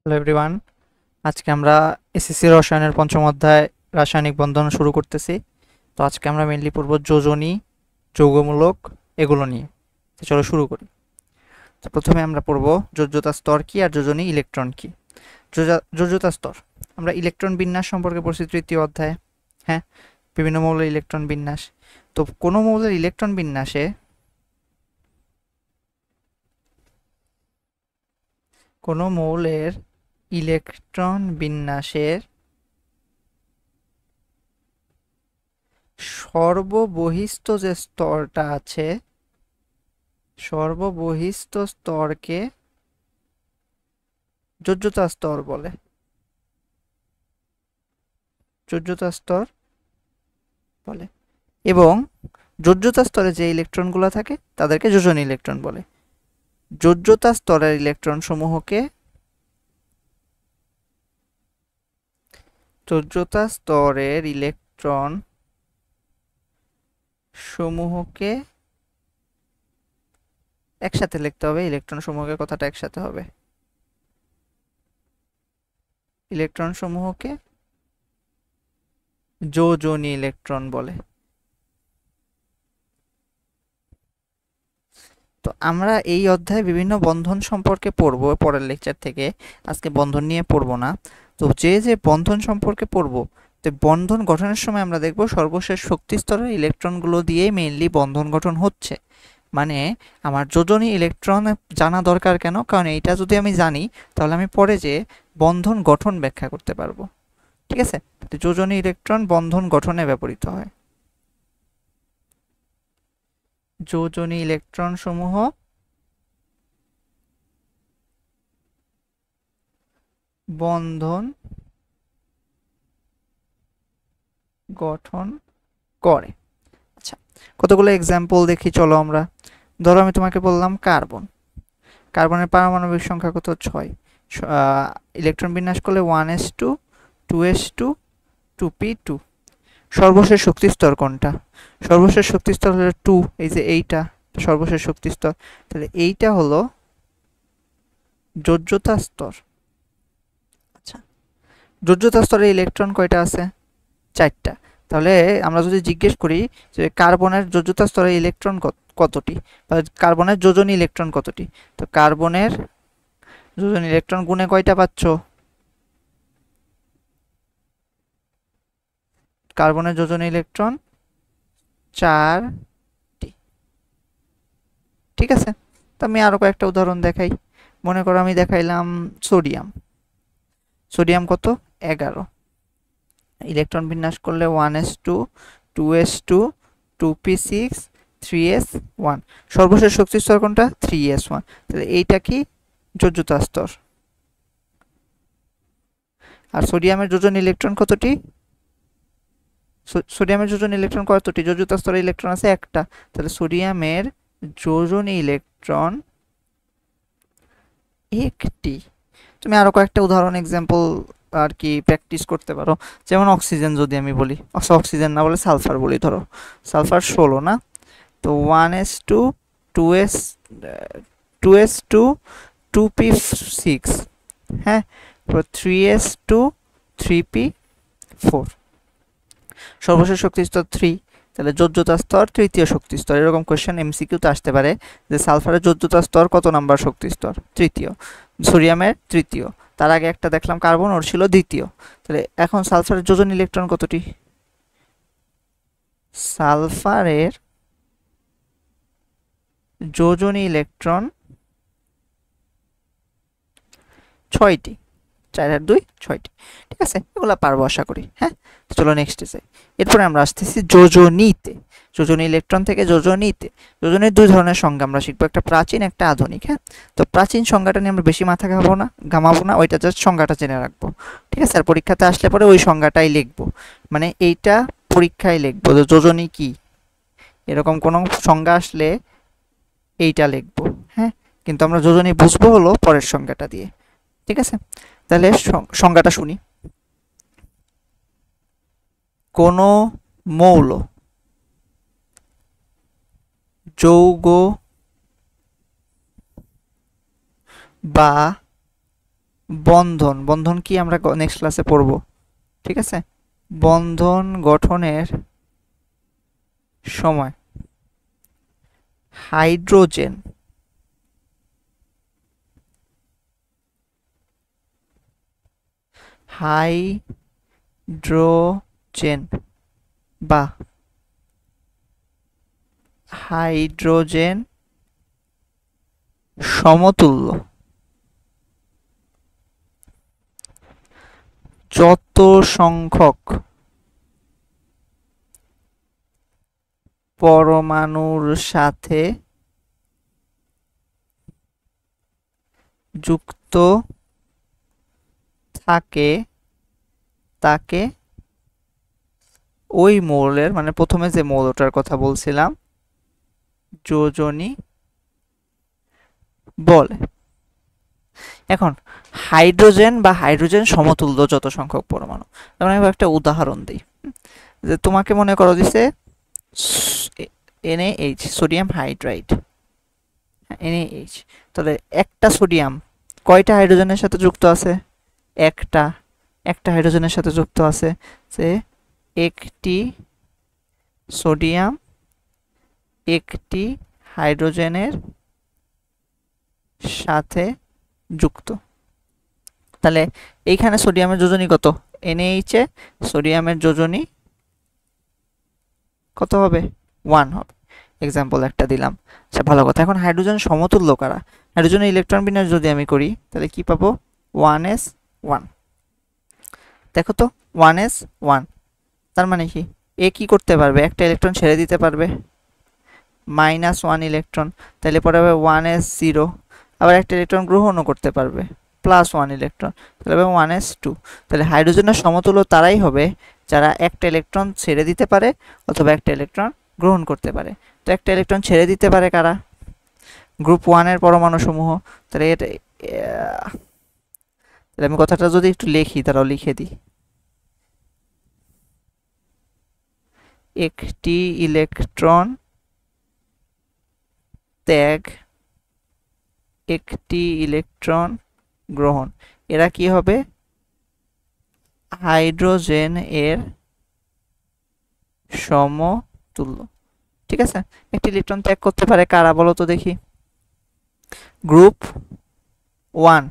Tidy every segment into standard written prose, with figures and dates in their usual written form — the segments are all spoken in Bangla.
হ্যালো এভরিওয়ান, আজকে আমরা এসএসসি রসায়নের পঞ্চম অধ্যায় রাসায়নিক বন্ধন শুরু করতেছি। তো আজকে আমরা মেইনলি পড়ব যোজনী, যৌগমূলক, এগুলো নিয়ে। তো চলো শুরু করি। তো প্রথমে আমরা পড়ব যোজ্যতা স্তর কি আর যোজনী ইলেকট্রন কি। যোজ্যতা স্তর আমরা ইলেকট্রন বিন্যাস সম্পর্কে পড়ছি তৃতীয় অধ্যায়ে। হ্যাঁ, বিভিন্ন মৌলের ইলেকট্রন বিন্যাস। তো কোনো মৌলের ইলেকট্রন বিন্যাসে কোনো মৌলের ইলেকট্রন বিন্যাসের সর্ববহিস্থ যে স্তরটা আছে, সর্ববহিস্থ স্তরকে যোজ্যতা স্তর বলে। যোজ্যতা স্তর বলে এবং যোজ্যতা স্তরে যে ইলেকট্রনগুলো থাকে তাদেরকে যোজনী ইলেকট্রন বলে। যোজ্যতা স্তরের ইলেকট্রন সমূহকে যোজ্যতা স্তরের ইলেকট্রন সমূহকে একসাথে লিখতে হবে। ইলেকট্রন সমূহকে কথাটা একসাথে হবে। ইলেকট্রন সমূহকে যোজনী ইলেকট্রন বলে। তো আমরা এই অধ্যায়ে বিভিন্ন বন্ধন সম্পর্কে পড়ব পরের লেকচার থেকে। আজকে বন্ধন নিয়ে পড়ব না। তো যে বন্ধন সম্পর্কে পড়ব, তো বন্ধন গঠনের সময় আমরা দেখব সর্বশেষ শক্তি স্তরের ইলেকট্রনগুলো দিয়েই মেইনলি বন্ধন গঠন হচ্ছে। মানে আমার যোজনী ইলেকট্রন জানা দরকার কেন? কারণ এইটা যদি আমি জানি তাহলে আমি পরে যে বন্ধন গঠন ব্যাখ্যা করতে পারবো। ঠিক আছে? তো যোজনী ইলেকট্রন বন্ধন গঠনে ব্যবহৃত হয়। যোজনী ইলেকট্রন সমূহ বন্ধন গঠন করে। আচ্ছা, কতগুলো এক্সাম্পল দেখি চলো আমরা। ধরো আমি তোমাকে বললাম কার্বন। কার্বনের পারমাণবিক সংখ্যা কত? 6। ইলেকট্রন বিন্যাস করলে 1s2 2s2 2p2। সর্বশেষ শক্তি স্তর কোনটা? সর্বশেষ শক্তি স্তর হলো 2, এই যে এইটা সর্বশেষ শক্তি স্তর। তাহলে এইটা হলো যোজ্যতা স্তর। আচ্ছা, যোজ্যতা স্তরে ইলেকট্রন কয়টা আছে? 4টা। তাহলে আমরা যদি জিজ্ঞেস করি যে কার্বনের যোজ্যতা স্তরে ইলেকট্রন কতটি, বা কার্বনের যোজনী ইলেকট্রন কতটি, তো কার্বনের যোজনী ইলেকট্রন গুণে কয়টা পাচ্ছ? কার্বনের যোজনী ইলেকট্রন 4টি। ঠিক আছে? তো আমি আরো কয়েকটা উদাহরণ দেখাই। মনে করো আমি দেখাইলাম সোডিয়াম। সোডিয়াম কত? 11। ইলেকট্রন বিন্যাস করলে 1s2 2s2 2p6 3s1। সর্বশেষ শক্তি স্তর কোনটা? 3s1। তাহলে এইটা কি? যোজ্যতা স্তর। আর সোডিয়ামের যোজন ইলেকট্রন কতটি? সোডিয়ামের যোজন ইলেকট্রন কতটি? যোজ্যতা স্তরে ইলেকট্রন আছে একটা। তাহলে সোডিয়ামের যোজন ইলেকট্রন একটি। তুমি আরো কয়েকটা উদাহরণ এক্সাম্পল আর কি প্র্যাকটিস করতে পারো। যেমন অক্সিজেন যদি আমি বলি, অক্সিজেন না বলে সালফার বলি। ধরো সালফার 16 না? তো 1s2 2s 2s2 2p6, হ্যাঁ, 3s2 3p4। সর্বশেষ শক্তি স্তর 3। তাহলে যোজ্যতা স্তর তৃতীয় শক্তি স্তর। এরকম কোয়েশ্চেন এমসিকিউতে আসতে পারে যে সালফারের যোজ্যতা স্তর কত নাম্বার শক্তি স্তর? তৃতীয়। সোডিয়ামের তৃতীয়। তার আগে একটা দেখলাম কার্বন, ওর ছিল দ্বিতীয়। তাহলে এখন সালফারের যোজন ইলেকট্রন কতটি? সালফারের যোজন ইলেকট্রন 6টি। 4 আর 2 6টি। ঠিক আছে, এগুলো পারবো আশা করি। হ্যাঁ, চলো নেক্সটে যাই। এরপরে আমরা আসতেছি যোজনীতে। যোজনী ইলেকট্রন থেকে যোজনীতে। যোজনীর দুই ধরনের সংজ্ঞা আমরা শিখবো, একটা প্রাচীন, একটা আধুনিক। হ্যাঁ, তো প্রাচীন সংজ্ঞাটা নিয়ে আমরা বেশি মাথা ঘামাবো না, ওইটা জাস্ট সংজ্ঞাটা জেনে রাখবো। ঠিক আছে, আর পরীক্ষাতে আসলে পরে ওই সংজ্ঞাটাই লিখবো। মানে এইটা পরীক্ষায় লিখবো যে যোজনী কি, এরকম কোনো সংজ্ঞা আসলে এইটা লিখবো। হ্যাঁ, কিন্তু আমরা যোজনী বুঝবো হলো পরের সংজ্ঞাটা দিয়ে। ঠিক আছে, তাহলে সংজ্ঞাটা শুনি। কোনো মৌল, যৌগ, বা, বন্ধন, বন্ধন কি আমরা নেক্সট ক্লাসে পড়ব, ঠিক আছে। বন্ধন গঠনের সময় হাইড্রোজেন হাইড্রোজেন বা হাইড্রোজেন সমতুল্য যত সংখ্যক পরমাণুর সাথে যুক্ত থাকে তাকে ওই মৌলের, মানে প্রথমে যে মৌলটার কথা বলছিলাম, যোজনী বলে। এখন হাইড্রোজেন বা হাইড্রোজেন সমতুল্য যত সংখ্যক পরমাণু, যেমন আমি একটা উদাহরণ দিই, যে তোমাকে মনে করো দিছে NaH, সোডিয়াম হাইড্রাইড, NaH, তাহলে একটা সোডিয়াম কয়টা হাইড্রোজেনের সাথে যুক্ত আছে? একটা হাইড্রোজেনের সাথে যুক্ত আছে, যে একটি সোডিয়াম একটি হাইড্রোজেনের সাথে যুক্ত। তাহলে এইখানে সোডিয়ামের যোজনী কত? NaH এ সোডিয়ামের যোজনী কত হবে? 1 হবে। এক্সাম্পল একটা দিলাম। আচ্ছা, ভালো কথা। এখন হাইড্রোজেন সমতুল্য কারা? হাইড্রোজেনের ইলেকট্রন বিন্যাস যদি আমি করি, তাহলে কি পাবো? 1s1। দেখো তো, 1s1, তার মানে কি এ কি করতে পারবে? একটা ইলেকট্রন ছেড়ে দিতে পারবে, -1 ইলেকট্রন, তাহলে পরে হবে 1s0। আবার একটা ইলেকট্রন গ্রহণও করতে পারবে, +1 ইলেকট্রন, তাহলে হবে 1s2। তাহলে হাইড্রোজেনের সমতুল্য তারাই হবে যারা একটা ইলেকট্রন ছেড়ে দিতে পারে অথবা একটা ইলেকট্রন গ্রহণ করতে পারে। তো একটা ইলেকট্রন ছেড়ে দিতে পারে কারা? গ্রুপ 1 এর পরমাণু সমূহ। তাহলে এটা তাহলে আমি কথাটা যদি একটু লিখি, তারাও লিখে দিই। একটি ইলেকট্রন ত্যাগ, একটি ইলেকট্রন গ্রহণ, এরা কি হবে? হাইড্রোজেন এর সমতুল্য, ঠিক আছে। একটি ইলেকট্রন ত্যাগ করতে পারে কারা বলো তো দেখি? গ্রুপ 1,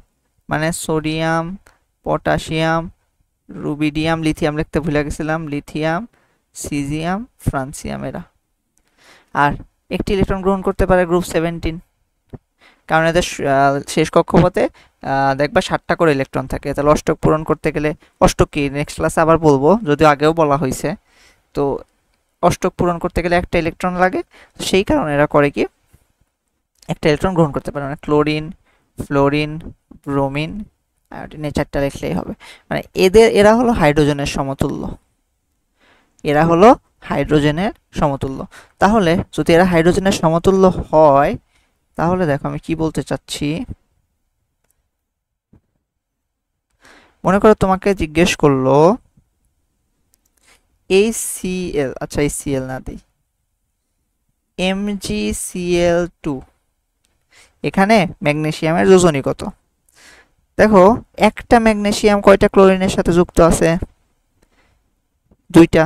মানে সোডিয়াম, পটাশিয়াম, রুবিডিয়াম, লিথিয়াম লিখতে ভুলে গেছিলাম, লিথিয়াম, সিজিয়াম, ফ্রান্সিয়াম, এরা। আর একটি ইলেকট্রন গ্রহণ করতে পারে গ্রুপ 17, কারণ এদের শেষ কক্ষপথে দেখবা 7টা করে ইলেকট্রন থাকে। তাহলে অষ্টক পূরণ করতে গেলে, অষ্টক কি নেক্সট ক্লাসে আবার বলবো, যদিও আগেও বলা হয়েছে, তো অষ্টক পূরণ করতে গেলে একটা ইলেকট্রন লাগে, সেই কারণে এরা করে কি একটা ইলেকট্রন গ্রহণ করতে পারে। মানে ক্লোরিন, ফ্লোরিন, ব্রোমিন, আয়োডিন, এই 4টা লিখলেই হবে। মানে এরা হলো হাইড্রোজেনের সমতুল্য, এরা হলো হাইড্রোজেনের সমতুল্য। তাহলে যদি এরা হাইড্রোজেনের সমতুল্য হয়, তাহলে দেখো আমি কি বলতে চাচ্ছি। মনে করো তোমাকে জিজ্ঞেস করলো HCl, আচ্ছা HCl না দিই, MgCl2, এখানে ম্যাগনেসিয়ামের যোজনী কত? দেখো, একটা ম্যাগনেসিয়াম কয়টা ক্লোরিনের সাথে যুক্ত আছে? দুইটা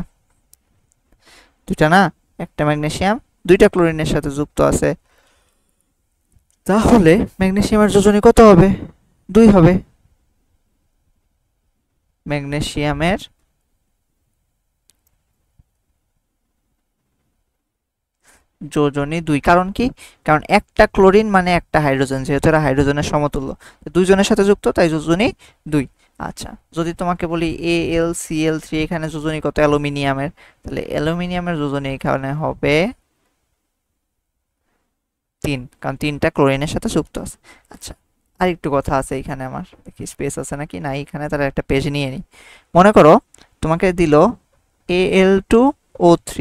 না, একটা ম্যাগনেসিয়াম 2টা ক্লোরিনের সাথে যুক্ত আছে। তাহলে ম্যাগনেসিয়ামের যোজনী কত হবে? 2 হবে। ম্যাগনেসিয়ামের যোজনী 2, কারণ কি? কারণ একটা ক্লোরিন মানে একটা হাইড্রোজেন, যেহেতু এরা হাইড্রোজেনের সমতুল্য, দুইজনের সাথে যুক্ত, তাই যোজনী 2। আচ্ছা, যদি তোমাকে বলি AlCl3, এখানে যোজনী কত অ্যালুমিনিয়ামের? তাহলে অ্যালুমিনিয়ামের যোজনী এখানে হবে 3, কারণ 3টা ক্লোরিনের সাথে যুক্ত আছে। আচ্ছা, আর একটু কথা আছে এখানে, আমার দেখি স্পেস আছে নাকি না এখানে, তাহলে একটা পেজ নিয়ে নিই। মনে করো তোমাকে দিল Al2O3,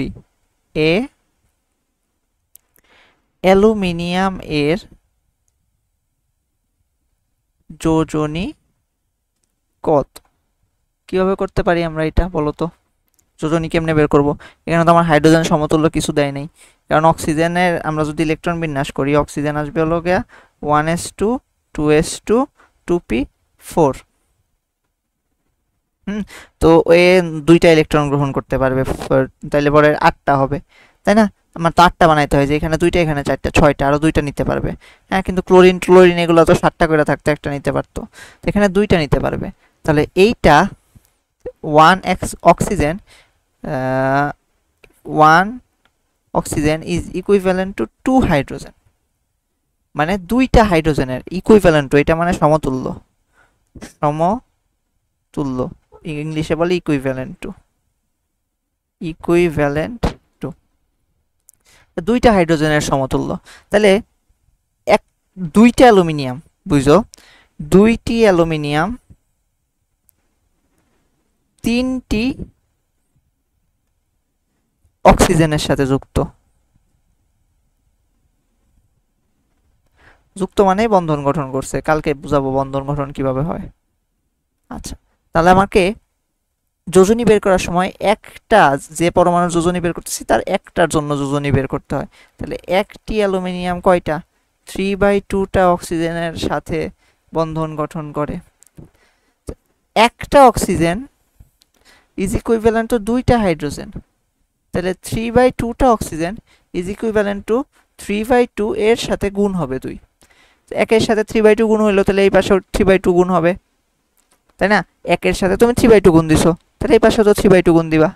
এ অ্যালুমিনিয়াম এর যোজনী কত? কিভাবে করতে পারি আমরা এটা বলো তো? যোজনী কেমনে বের করব? এখানে তো আমার হাইড্রোজেন সমতুল্য কিছু দেয় নাই, কারণ অক্সিজেনের আমরা যদি ইলেকট্রন বিন্যাস করি, অক্সিজেন আসবে হলো গিয়া 1s2, 2s2, 2p, 4। তো এ দুইটা ইলেকট্রন গ্রহণ করতে পারবে, তাহলে পরে 8টা হবে, তাই না? আমার তো 8টা বানাইতে হয়, যে এখানে 2টা এখানে 4টা 6টা, আরো 2টা নিতে পারবে। হ্যাঁ, কিন্তু ক্লোরিন এগুলো তো 7টা করে থাকতো, একটা নিতে পারতো, তো এখানে 2টা নিতে পারবে। তাহলে এইটা 1 oxygen, 1 oxygen is equivalent to 2 hydrogen, মানে 2টা হাইড্রোজেনের ইকুইভ্যালেন্ট টু, এটা মানে সমতুল্য, সমতুল্য, ইংলিশে বলে ইকুইভ্যালেন্ট টু, ইকুইভ্যালেন্ট টু 2টা হাইড্রোজেনের সমতুল্য। তাহলে এক 2টা অ্যালুমিনিয়াম, বুঝো, 2টি অ্যালুমিনিয়াম 3টি অক্সিজেনের সাথে যুক্ত, যুক্ত মানে বন্ধন গঠন করছে, কালকে বুঝাবো বন্ধন গঠন কিভাবে হয়। আচ্ছা, তাহলে আমাকে যোজনী বের করার সময় একটা, যে পরমাণুর যোজনী বের করতেছি তার একটার জন্য যোজনী বের করতে হয়। তাহলে একটি অ্যালুমিনিয়াম কয়টা, 3/2টা অক্সিজেনের সাথে বন্ধন গঠন করে। একটা অক্সিজেন ইজ ইকুইভ্যালেন্ট টু 2টা হাইড্রোজেন, তাহলে 3/2টা অক্সিজেন ইজ ইকুইভ্যালেন্ট টু 3/2 এর সাথে গুণ হবে 2, একের সাথে 3/2 গুণ হইলো, তাহলে এই পাশেও 3/2 গুণ হবে, তাই না? একের সাথে তুমি 3/2 গুণ দিছো, তাহলে এই পাশে তো 3/2 গুণ দিবা।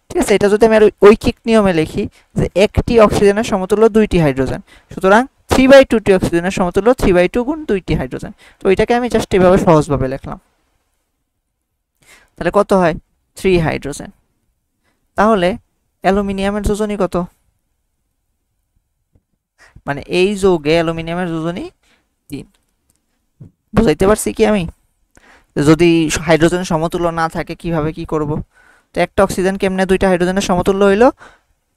ঠিক আছে, এটা যদি আমি আর ঐকিক নিয়মে লিখি যে একটি অক্সিজেনের সমতুল্য 2টি হাইড্রোজেন, সুতরাং 3/2টি অক্সিজেনের সমতুল্য 3/2 গুণ 2টি হাইড্রোজেন। তো ওইটাকে আমি জাস্ট এভাবে সহজভাবে লিখলাম। তাহলে কত হয়, 3 হাইড্রোজেন। তাহলে অ্যালুমিনিয়ামের যোজনী কত, মানে এই যৌগে অ্যালুমিনিয়ামের যোজনী 3। বুঝাইতে পারছি কি আমি? যদি হাইড্রোজেন সমতুল্য না থাকে কিভাবে কি করব? তো একটা অক্সিজেন কেমনে 2টা হাইড্রোজেনের সমতুল্য হইলো,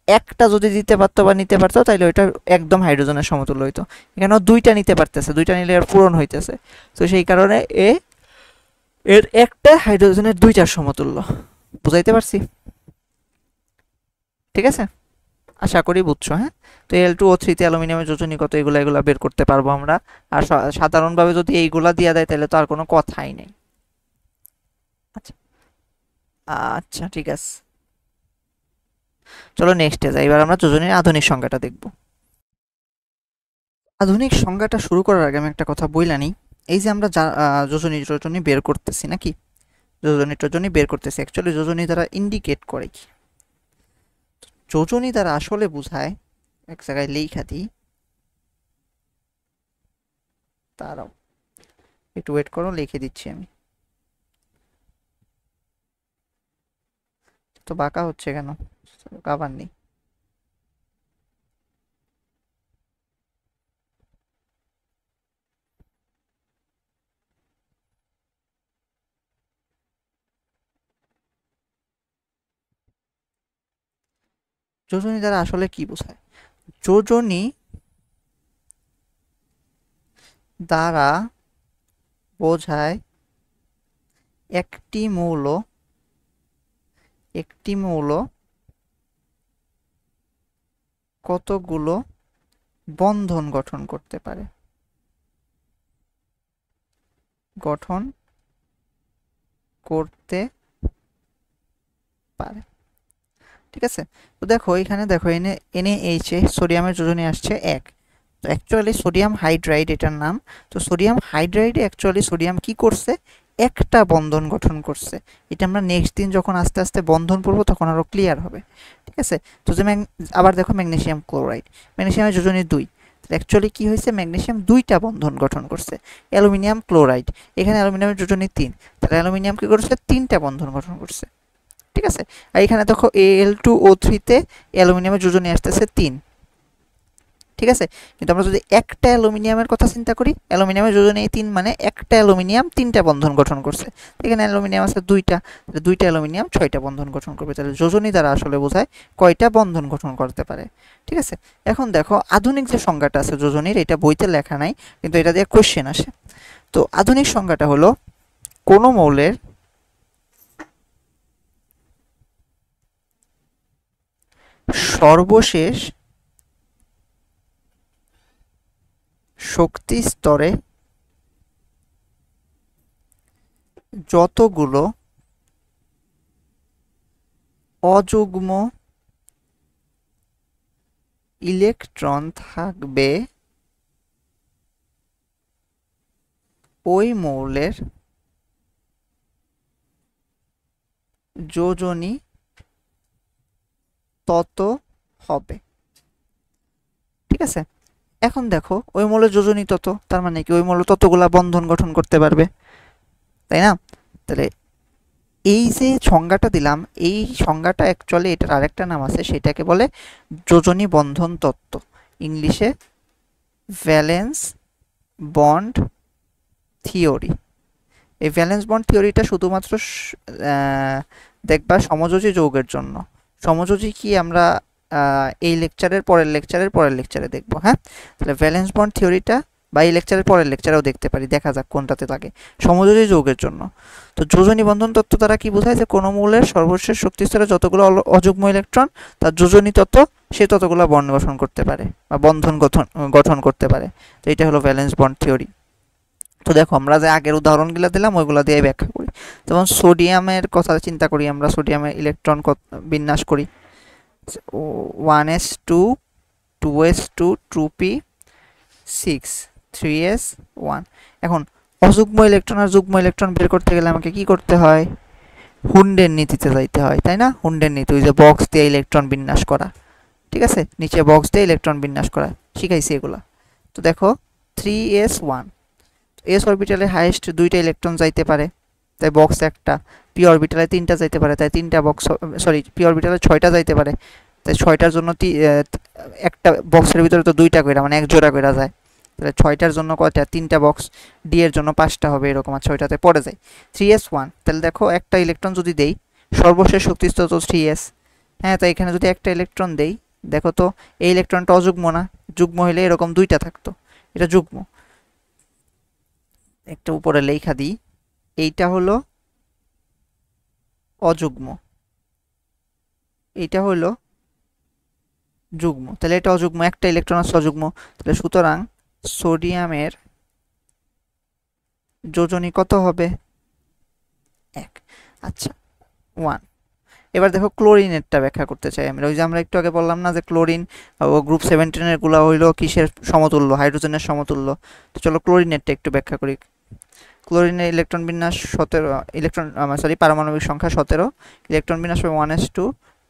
একটা যদি দিতে পারতো বা নিতে পারতো তাহলে ওইটা একদম হাইড্রোজেনের সমতুল্য হইতো। এখানেও 2টা নিতে পারতেছে, 2টা নিলে এর পূরণ হইতেছে, তো সেই কারণে এর একটা হাইড্রোজেনের 2টার সমতুল্য। বুঝাইতে পারছি? ঠিক আছে, আশা করি বুঝছো। হ্যাঁ, তো Al2O3 তে অ্যালুমিনিয়ামের যোজনী কত, এগুলা বের করতে পারবো আমরা। আর সাধারণভাবে যদি এইগুলা দিয়া দেয় তাহলে তো আর কোনো কথাই নেই। আচ্ছা আচ্ছা, ঠিক আছে, চলো নেক্সটে যাই। এবার আমরা যোজনীর আধুনিক সংজ্ঞাটা দেখব। আধুনিক সংজ্ঞাটা শুরু করার আগে আমি একটা কথা বইলা নিই। এই যে আমরা যোজনী বের করতেছি নাকি, যোজনী বের করতেছি, অ্যাকচুয়ালি যোজনী দ্বারা ইন্ডিকেট করে কি, যোজনী দ্বারা আসলে বোঝায়, এক জায়গায় লেখা দিই, তারাও একটু ওয়েট করো, লিখে দিচ্ছি আমি। তো বাঁকা হচ্ছে কেন, কাবার নেই। যোজনী দ্বারা আসলে কি বোঝায়, যোজনী দ্বারা বোঝায় একটি মৌল কতগুলো বন্ধন গঠন করতে পারে, ঠিক আছে। তো দেখো এখানে, দেখো NaH সোডিয়ামের যোজনী আসছে 1, তো অ্যাকচুয়ালি সোডিয়াম হাইড্রাইড এটার নাম। তো সোডিয়াম হাইড্রাইডে অ্যাকচুয়ালি সোডিয়াম কি করছে, একটা বন্ধন গঠন করছে। এটা আমরা নেক্সট দিন যখন আস্তে আস্তে বন্ধন পড়বো তখন আরো ক্লিয়ার হবে। ঠিক আছে, তো যে আবার দেখো ম্যাগনেসিয়াম ক্লোরাইড, ম্যাগনেসিয়ামের যোজনী 2, অ্যাকচুয়ালি কি হয়েছে, ম্যাগনেসিয়াম 2টা বন্ধন গঠন করছে। অ্যালুমিনিয়াম ক্লোরাইড, এখানে অ্যালুমিনিয়ামের যোজনী 3, তাহলে অ্যালুমিনিয়াম কি করছে, 3টা বন্ধন গঠন করছে। ঠিক আছে, আর এখানে দেখো Al2O3 তে অ্যালুমিনিয়ামের যোজনী আসতেছে 3। ঠিক আছে, কিন্তু আমরা যদি একটা অ্যালুমিনিয়ামের কথা চিন্তা করি, অ্যালুমিনিয়ামের যোজনী 3 মানে একটা অ্যালুমিনিয়াম 3টা বন্ধন গঠন করছে। এখানে অ্যালুমিনিয়াম আছে 2টা, তাহলে 2টা অ্যালুমিনিয়াম 6টা বন্ধন গঠন করবে। তাহলে যোজনী দ্বারা আসলে বোঝায় কয়টা বন্ধন গঠন করতে পারে। ঠিক আছে, এখন দেখো আধুনিক যে সংজ্ঞাটা আছে যোজনীর, এটা বইতে লেখা নাই, কিন্তু এটা দিয়ে কোশ্চেন আসে। তো আধুনিক সংজ্ঞাটা হলো কোনো মৌলের সর্বশেষ শক্তি স্তরে যতগুলো অযুগ্ম ইলেকট্রন থাকবে ওই মৌলের যোজনী তত হবে। ঠিক আছে, এখন দেখো ওই মৌলের যোজনী তত, তার মানে কি ওই মৌল ততগুলা বন্ধন গঠন করতে পারবে, তাই না? তাহলে এই যে সংজ্ঞাটা দিলাম, এই সংজ্ঞাটা অ্যাকচুয়ালি এটার আরেকটা নাম আছে, সেটাকে বলে যোজনী বন্ধন তত্ত্ব, ইংলিশে ভ্যালেন্স বন্ড থিওরি। এই ভ্যালেন্স বন্ড থিওরিটা শুধুমাত্র দেখবা সমযোজী যৌগের জন্য। সমযোজী কি আমরা এই লেকচারের পরের লেকচারে দেখব। হ্যাঁ, তাহলে ভ্যালেন্স বন্ড থিওরিটা বা এই লেকচারের পরের লেকচারেও দেখতে পারি, দেখা যাক কোনটাতে লাগে। সমযোজী যৌগের জন্য তো যোজনী বন্ধন তত্ত্ব দ্বারা কি বোঝায়, যে কোনো মৌলের সর্বশেষ শক্তি স্তরে যতগুলো অযুগ্ম ইলেকট্রন তার যোজনী তত্ত্ব সে ততগুলো বন্ড গঠন করতে পারে বা বন্ধন গঠন করতে পারে। তো এটা হলো ভ্যালেন্স বন্ড থিওরি। তো দেখো আমরা যে আগের উদাহরণগুলো দিলাম ওইগুলো দিয়ে ব্যাখ্যা করি। যেমন সোডিয়ামের কথা চিন্তা করি, আমরা সোডিয়ামের ইলেকট্রন বিন্যাস করি 1s2 2s2 2p6 3s1। এখন অযুগ্ম ইলেকট্রন আর যুগ্ম ইলেকট্রন বের করতে গেলে আমাকে কি করতে হয়, হুন্ডের নীতিতে যাইতে হয়, তাই না? হুন্ডের নীতি, ওই যে বক্স দিয়ে ইলেকট্রন বিন্যাস করা। ঠিক আছে, নিচে বক্স দিয়ে ইলেকট্রন বিন্যাস করা শিখাইছি এগুলা। তো দেখো 3s1, এস অরবিটালে হাইয়েস্ট দুইটা ইলেকট্রন যাইতে পারে, তাই বক্স একটা। পি অরবিটালে তিনটা যাইতে পারে, তাই তিনটা বক্স, সরি পি অরবিটালে ছয়টা যাইতে পারে, তাই ছয়টার জন্য একটা বক্সের ভিতরে তো দুইটা করে, মানে এক জোড়া করে যায়, তাহলে ছয়টার জন্য কয়টা, তিনটা বক্স। ডি এর জন্য পাঁচটা হবে, এরকম আর ছয়টাতে পড়ে যায়। 3s1, তাহলে দেখো একটা ইলেকট্রন যদি দেই, সর্বশেষ শক্তিস্তর তো 3s। হ্যাঁ, তাই এখানে যদি একটা ইলেকট্রন দেই, দেখো তো এই ইলেকট্রনটা অযুগ্ম না, যুগ্ম হইলে এরকম দুইটা থাকতো, এটা যুগ্ম। একটা উপরে লেখা দিই, এইটা হলো অযুগ্ম, এইটা হলো যুগ্ম, তাহলে এটা অযুগ্ম, একটা ইলেকট্রন আছে অযুগ্ম। তাহলে সুতরাং সোডিয়ামের যোজনী কত হবে, 1। আচ্ছা 1। এবার দেখো ক্লোরিনেরটা ব্যাখ্যা করতে চাই আমরা। ওই যে আমরা একটু আগে বললাম না যে ক্লোরিন ও গ্রুপ 17 এর গুলা হইলো কিসের সমতুল্য, হাইড্রোজেনের সমতুল্য। তো চলো ক্লোরিনেরটা একটু ব্যাখ্যা করি। ক্লোরিনের ইলেকট্রন বিন্যাস 17, পারমাণবিক সংখ্যা 17, ইলেকট্রন বিন্যাস হবে 1s2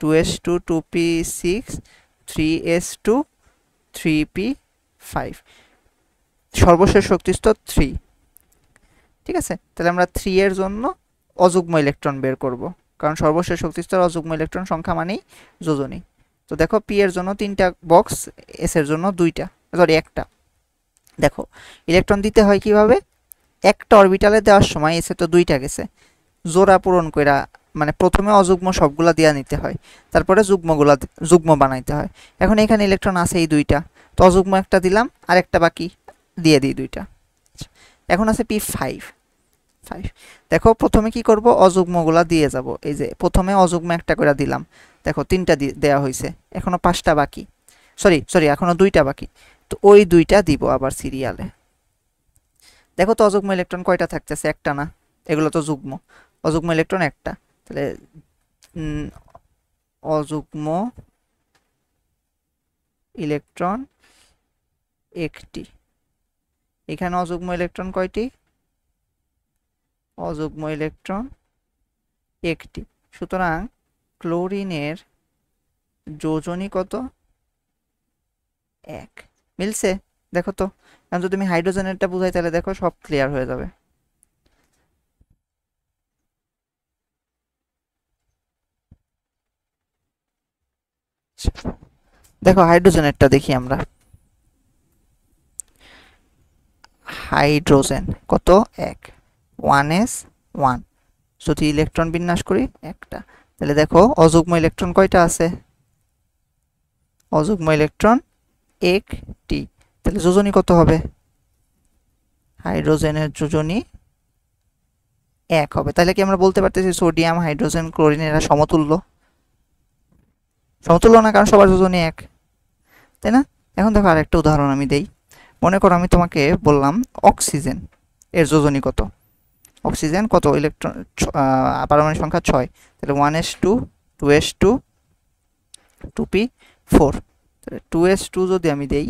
2s2 2p6 3s2 3p5, সর্বশেষ শক্তিস্তর 3। ঠিক আছে, তাহলে আমরা 3 এর জন্য অযুগ্ম ইলেকট্রন বের করব, কারণ সর্বশেষ শক্তিস্তর অযুগ্ম ইলেকট্রন সংখ্যা মানেই যোজনী। তো দেখো পি এর জন্য তিনটা বক্স, এস এর জন্য দুইটা, সরি একটা। দেখো ইলেকট্রন দিতে হয় কিভাবে, একটা অরবিটালে দেওয়ার সময় এসে তো দুইটা গেছে, জোড়া পূরণ কইরা, মানে প্রথমে অযুগ্ম সবগুলা দিয়া নিতে হয়, তারপরে যুগ্ম বানাইতে হয়। এখন এখানে ইলেকট্রন আছে এই দুইটা, তো অযুগ্ম একটা দিলাম আর একটা বাকি, দিয়ে দিই দুইটা। এখন আছে p5। দেখো প্রথমে কি করব, অযুগ্মগুলা দিয়ে যাব। এই যে প্রথমে অযুগ্ম একটা করে দিলাম, দেখো তিনটা দেওয়া হয়েছে, এখনো পাঁচটা বাকি, সরি এখনো দুইটা বাকি, তো ওই দুইটা দিব আবার সিরিয়ালে। দেখো তো অযুগ্ম ইলেকট্রন কয়টা থাকতেছে, একটা না, এগুলো তো যুগ্ম, অযুগ্ম ইলেকট্রন একটা, তাহলে অযুগ্ম ইলেকট্রন একটি। এখানে অযুগ্ম ইলেকট্রন কয়টি, অযুগ্ম ইলেকট্রন একটি। সুতরাং ক্লোরিনের যোজনী কত, 1। মিলছে? দেখো তো, এখন যদি আমি হাইড্রোজেনেরটা বুঝাই তাহলে দেখো সব ক্লিয়ার হয়ে যাবে। দেখো হাইড্রোজেনেরটা দেখি আমরা। হাইড্রোজেন কত, 1, 1s1। যদি ইলেকট্রন বিন্যাস করি একটা, তাহলে দেখো অযুগ্ম ইলেকট্রন কয়টা আছে, অযুগ্ম ইলেকট্রন একটি, তাহলে যোজনী কত হবে, হাইড্রোজেনের যোজনী 1 হবে। তাহলে কি আমরা বলতে পারতেছি সোডিয়াম হাইড্রোজেন ক্লোরিন এরা সমতুল্য? সমতুল্য না, কারণ সবার যোজনী 1, তাই না? এখন দেখো আরেকটা উদাহরণ আমি দেই। মনে করো আমি তোমাকে বললাম অক্সিজেন এর যোজনী কত, অক্সিজেন কত ইলেকট্রন, পারমাণবিক সংখ্যা 6, তাহলে 1s2 2s2 2p4, তাহলে 2s2 যদি আমি দেই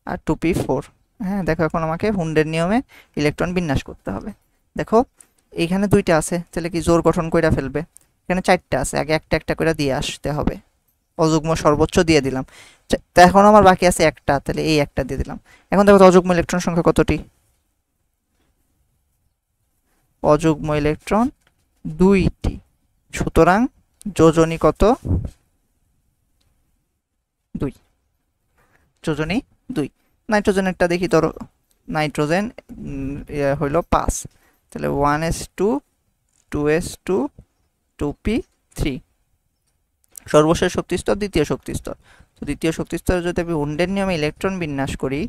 আর 2p4। হ্যাঁ দেখো এখন আমাকে হুন্ডের নিয়মে ইলেকট্রন বিন্যাস করতে হবে। দেখো এইখানে 2টা আছে, তাহলে কি জোড় গঠন কইরা ফেলবে। এখানে 4টা আছে, আগে একটা একটা করে দিয়ে আসতে হবে। অযুগ্ম সর্বোচ্চ দিয়ে দিলাম, তো এখন আমার বাকি আছে একটা, তাহলে এই একটা দিয়ে দিলাম। এখন দেখো তো অযুগ্ম ইলেকট্রন সংখ্যা কতটি, অযুগ্ম ইলেকট্রন 2টি, সুতরাং যোজনী কত, 2, যোজনী 2। নাইট্রোজেনেরটা দেখি, ধরো নাইট্রোজেন হইল 5, তাহলে 1s2 2s2 2p3, সর্বশেষ শক্তিস্তর দ্বিতীয় শক্তিস্তর। তো দ্বিতীয় শক্তিস্তরে যদি আমি হুন্ডের নিয়মে ইলেকট্রন বিন্যাস করি,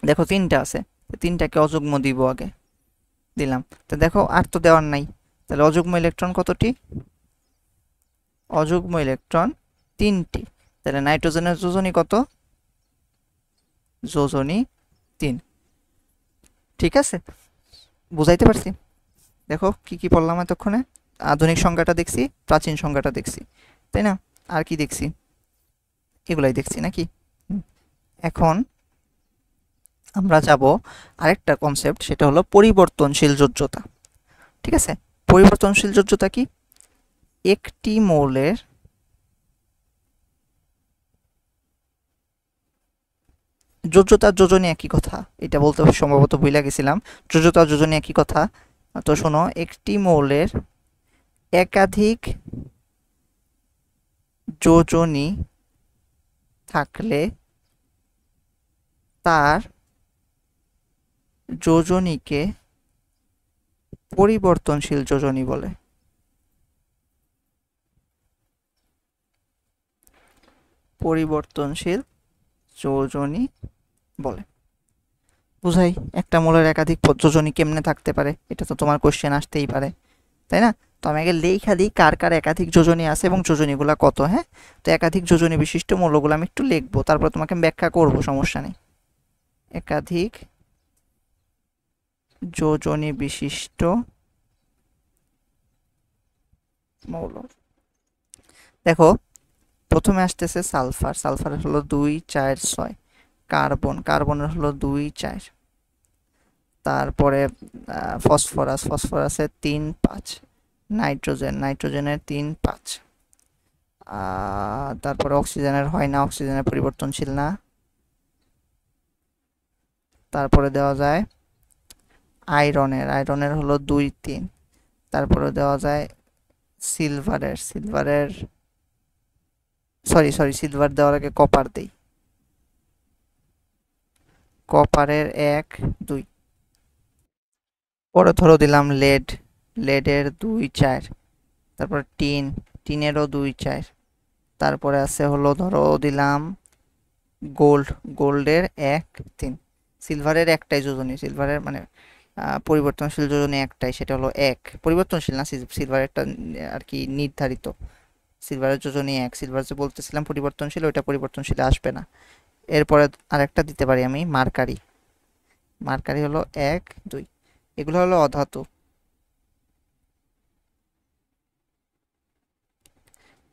দেখো 3টা আছে, 3টাকে অযুগ্ম দিব, আগে দিলাম। তো দেখো আর তো দেওয়ার নাই, তাহলে অযুগ্ম ইলেকট্রন কতটি, অযুগ্ম ইলেকট্রন 3টি, তাহলে নাইট্রোজেনের যোজনী কত, যোজনী 3। ঠিক আছে, বুঝাইতে পারছি। দেখো কি কি পড়লাম এতক্ষণে, আধুনিক সংখ্যাটা দেখছি, প্রাচীন সংখ্যাটা দেখছি, তাই না, আর কি দেখছি, এগুলাই দেখছি নাকি। এখন আমরা যাব আরেকটা কনসেপ্ট, সেটা হলো পরিবর্তনশীল যোজ্যতা। ঠিক আছে, পরিবর্তনশীল যোজ্যতা কি, একটি মৌলের যোজ্যতা যোজনী একই কথা, এটা বলতে সম্ভবত ভুলে গেছিলাম, যোজ্যতা যোজনী একই কথা। তো শোনো, একটি মৌলের একাধিক যোজনী থাকলে তার যোজনীকে পরিবর্তনশীল যোজনী বলে। পরিবর্তনশীল যোজনী বলে। বুঝাই, একটা মৌলের একাধিক যোজনী কেমনে থাকতে পারে, এটা তো তোমার কোশ্চেন আসতেই পারে, তাই না। তো আমি আগে লেখা দিই কার কার একাধিক যোজনী আছে এবং যোজনীগুলা কত। হ্যাঁ, তো একাধিক যোজনী বিশিষ্ট মৌলগুলো আমি একটু লিখবো, তারপর তোমাকে ব্যাখ্যা করব, সমস্যা নেই। একাধিক যোজনী বিশিষ্ট মৌল, দেখো প্রথমে আসতেছে সালফার, সালফারের হলো 2 4 6, কার্বন, কার্বনের হলো 2 4, তারপরে ফসফরাস, ফসফরাসের 3 5, নাইট্রোজেন, নাইট্রোজেনের 3 5, তারপরে অক্সিজেনের হয় না, অক্সিজেনের পরিবর্তনশীল না। তারপরে দেওয়া যায় আয়রনের, আয়রনের হলো 2 3, তারপরে দেওয়া যায় সিলভারের, সিলভারের সরি সরি সিলভার দেওয়ার আগে কপার দেই, কপারের 1 2, পরে ধরো দিলাম লেড, লেডের 2 4, তারপর টিন, টিনেরও 2 4, তারপরে আছে হলো ধরো দিলাম গোল্ড, গোল্ডের 1 3। সিলভারের একটাই যোজনী, সিলভারের মানে পরিবর্তনশীল যোজনী একটাই, সেটা হলো 1, পরিবর্তনশীল না, সিলভারেরটা আর কি নির্ধারিত। সিলভারের যোজনী 1, সিলভার যে বলতেছিলাম পরিবর্তনশীল, ওইটা পরিবর্তনশীল আসবে না। এরপরে আরেকটা দিতে পারি আমি, মার্কারি, মার্কারি হলো 1 2, এগুলো হলো অধাতু,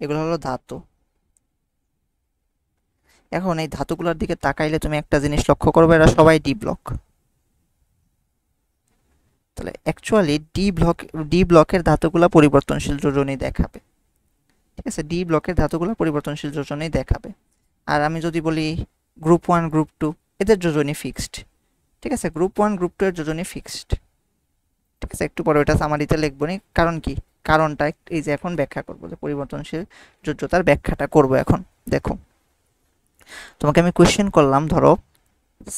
এগুলো হলো ধাতু। এখন এই ধাতুগুলোর দিকে তাকাইলে তুমি একটা জিনিস লক্ষ্য করবে, এরা সবাই ডি ব্লক। তাহলে অ্যাকচুয়ালি ডি ব্লকের ধাতুগুলো পরিবর্তনশীল যোজনী দেখাবে। ঠিক আছে, ডি ব্লকের ধাতুগুলো পরিবর্তনশীল যোজনী দেখাবে। আর আমি যদি বলি গ্রুপ 1 গ্রুপ 2, এদের যোজনী ফিক্সড। ঠিক আছে, গ্রুপ 1 গ্রুপ 2 এর যোজনী ফিক্সড। ঠিক আছে, একটু পরে ওটা সামারিতে লিখবো নি, কারণ কি, কারণটা এই যে এখন ব্যাখ্যা করবো, যে পরিবর্তনশীল যোজ্যতার ব্যাখ্যাটা করব এখন। দেখো তোমাকে আমি কোশ্চেন করলাম, ধরো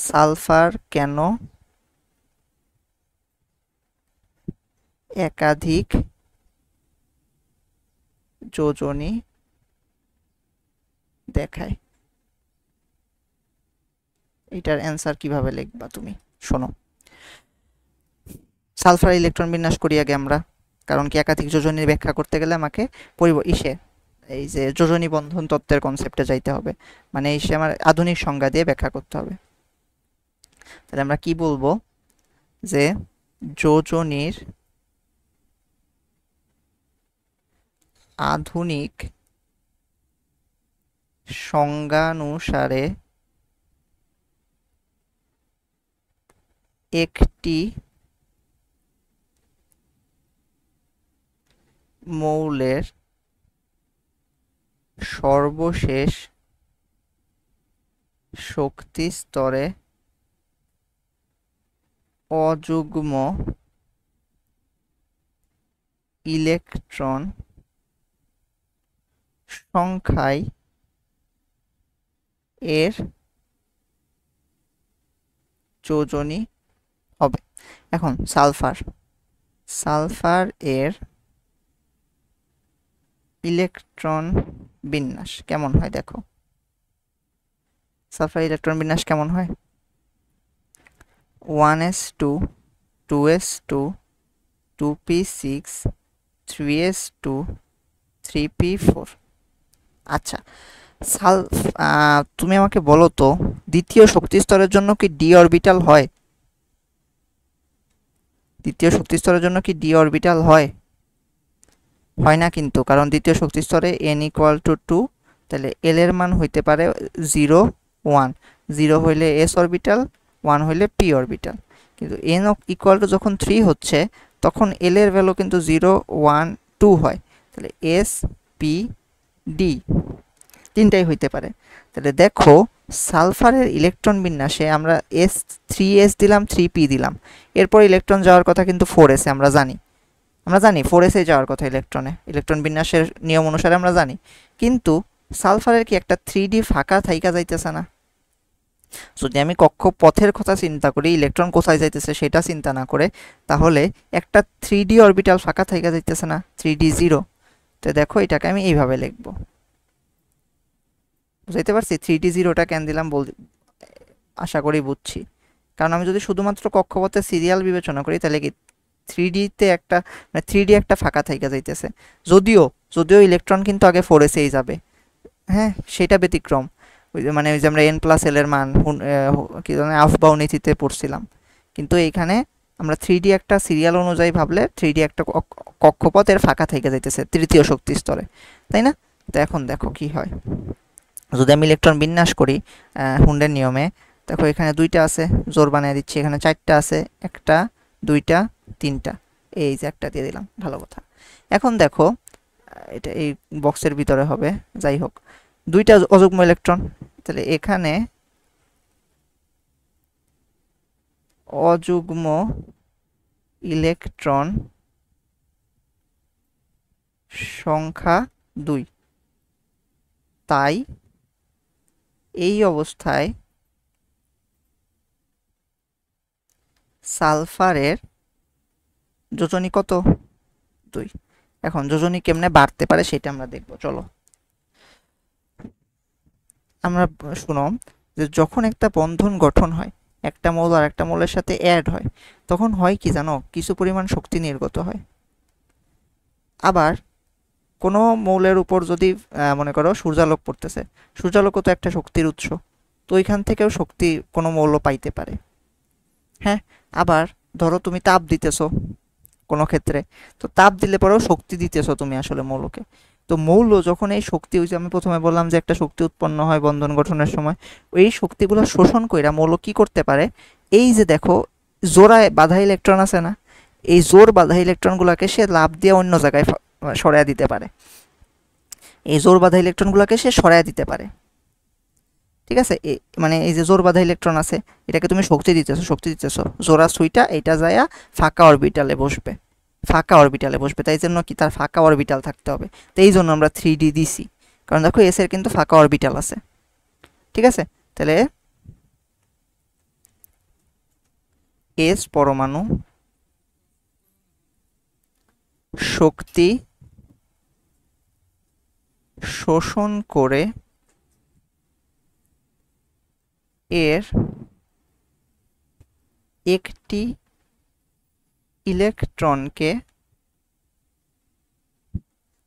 সালফার কেন একাধিক যোজনী দেখায়, এটার অ্যান্সার কিভাবে লিখবা তুমি। শোনো, সালফার ইলেকট্রন বিন্যাস করি আগে আমরা, কারণ কি একাধিক যোজনীর ব্যাখ্যা করতে গেলে আমাকে এই যে যোজনী বন্ধন তত্ত্বের কনসেপ্টে যাইতে হবে, মানে আমার আধুনিক সংজ্ঞা দিয়ে ব্যাখ্যা করতে হবে। তাহলে আমরা কি বলবো, যে যোজনীর আধুনিক সংজ্ঞানুসারে একটি মৌলের সর্বশেষ শক্তি স্তরে অযুগ্ম ইলেকট্রন সংখ্যায় এর যোজনী হবে। এখন সালফার এর ইলেকট্রন বিন্যাস কেমন হয় দেখো। সালফার ইলেকট্রন বিন্যাস কেমন হয়? 1s2 2s2 2p6 3s2 3p4। আচ্ছা, তুমি আমাকে বলো তো দ্বিতীয় শক্তি স্তরের জন্য কি ডি অরবিটাল হয়? দ্বিতীয় শক্তি স্তরের জন্য কি ডি অরবিটাল হয়? হয় না কিন্তু, কারণ দ্বিতীয় শক্তি স্তরে n = 2, তাহলে l এর মান হইতে পারে 0 1। 0 হইলে s অরবিটাল, 1 হইলে p অরবিটাল। কিন্তু n = যখন 3 হচ্ছে তখন l এর ভ্যালু কিন্তু 0 1 2 হয়, তাহলে s p d তিনটাই হইতে পারে। তাহলে দেখো সালফারের ইলেকট্রন বিন্যাসে আমরা s 3s দিলাম 3p দিলাম, এরপর ইলেকট্রন যাওয়ার কথা কিন্তু 4s আমরা জানি 4s এ যাওয়ার কথা ইলেকট্রন বিন্যাসের নিয়ম অনুসারে আমরা জানি। কিন্তু সালফারের কি একটা 3d ফাঁকা থাইকা যাইতেছে না? যদি আমি কক্ষপথের কথা চিন্তা করি, ইলেকট্রন কোথায় যাইতেছে সেটা চিন্তা না করে, তাহলে একটা 3d অরবিটাল ফাঁকা থাইকা যাইতেছে না, 3d 0। তো দেখো এটাকে আমি এইভাবে লিখব, বুঝাইতে পারছি? 3d 0টা কেন দিলাম আশা করি বুঝছি। কারণ আমি যদি শুধুমাত্র কক্ষপথের সিরিয়াল বিবেচনা করি তাহলে কি 3d তে একটা মানে 3d একটা ফাঁকা থাইকা যাইতেছে, যদিও ইলেকট্রন কিন্তু আগে 4s এই যাবে, হ্যাঁ সেটা ব্যতিক্রম। ওই যে আমরা n+l এর মান কি জানি আফবাউ নীতিতে পড়ছিলাম, কিন্তু এইখানে আমরা 3d একটা সিরিয়াল অনুযায়ী ভাবলে 3d একটা কক্ষপথের ফাঁকা থেকে যাইতেছে তৃতীয় শক্তি স্তরে, তাই না? তো এখন দেখো কি হয় যদি আমি ইলেকট্রন বিন্যাস করি হুন্ডের নিয়মে। দেখো এখানে 2টা আছে, জোর বানিয়ে দিচ্ছি, এখানে 4টা আছে, 1টা 2টা 3টা, এই যে একটা দিয়ে দিলাম, ভালো কথা। এখন দেখো এটা এই বক্সের ভিতরে হবে, যাই হোক 2টা অযুগ্ম ইলেকট্রন, তাহলে এখানে অযুগ্ম ইলেকট্রন সংখ্যা 2। তাই এই অবস্থায় সালফারের যোজনী কত? 2। এখন যোজনী কেমনে বাড়তে পারে সেটা আমরা দেখব, চলো। আমরা শুনো যে যখন একটা বন্ধন গঠন হয়, একটা মৌল আর একটা মৌলের সাথে অ্যাড হয়, তখন হয় কি জানো, কিছু পরিমাণ শক্তি নির্গত হয়। আবার কোনো মৌলের উপর যদি মনে করো সূর্যালোক পড়তেছে, সূর্যালোকও তো একটা শক্তির উৎস, তো ওইখান থেকেও শক্তি কোনো মৌল পাইতে পারে। হ্যাঁ, আবার ধরো তুমি তাপ দিতেছো কোনো ক্ষেত্রে, তো তাপ দিলে পরেও শক্তি দিতেছো তুমি আসলে মৌলকে। তো মৌল যখন এই শক্তি, ওই যে আমি প্রথমে বললাম যে একটা শক্তি উৎপন্ন হয় বন্ধন গঠনের সময়, ওই শক্তিগুলো শোষণ কইরা মৌল কি করতে পারে, এই যে দেখো জোড়ায় বাঁধা ইলেকট্রন আছে না, এই জোর বাঁধা ইলেকট্রনগুলোকে সে লাফ দিয়ে অন্য জায়গায় সরাইয়া দিতে পারে, এই জোর বাঁধা ইলেকট্রনগুলোকে সে সরাইয়া দিতে পারে। ঠিক আছে, মানে এই যে জোর বাঁধা ইলেকট্রন আছে, এটাকে তুমি শক্তি দিতেছো, জোড়া সুইটা এটা যায়া ফাঁকা অরবিটালে বসবে, তাই জন্য কি তার ফাঁকা অরবিটাল থাকতে হবে, তো এই জন্য আমরা 3d দিছি, কারণ দেখো এস এর কিন্তু ফাঁকা অরবিটাল আছে। ঠিক আছে, তাহলে এস পরমাণু শক্তি শোষণ করে এর একটি ইলেকট্রনকে,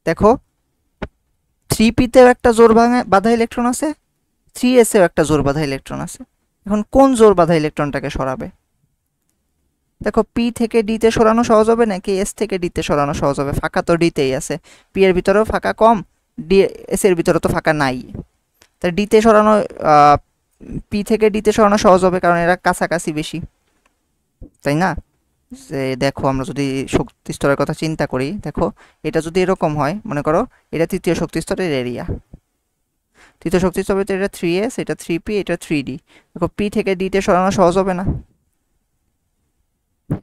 দেখো 3p তেও একটা জোর বাঁধা ইলেকট্রন আছে, 3s এও একটা জোর বাঁধা ইলেকট্রন আছে। এখন কোন জোর বাঁধা ইলেকট্রনটাকে সরাবে? দেখো পি থেকে ডিতে সরানো সহজ হবে নাকি এস থেকে ডিতে সরানো সহজ হবে? ফাঁকা তো ডিতেই আছে, পি এর ভিতরেও ফাঁকা কম, ডি এস এর ভিতরে তো ফাঁকা নাই, তাই ডিতে সরানো পি থেকে ডিতে সরানো সহজ হবে কারণ এরা কাছাকাছি বেশি, তাই না? যে দেখো আমরা যদি শক্তি স্তরের কথা চিন্তা করি, দেখো এটা যদি এরকম হয়, মনে করো এটা তৃতীয় শক্তি স্তরের এরিয়া, তৃতীয় শক্তি স্তরে এটা 3s, এটা 3p, এটা 3d। দেখো পি থেকে ডিতে সরানো সহজ হবে না?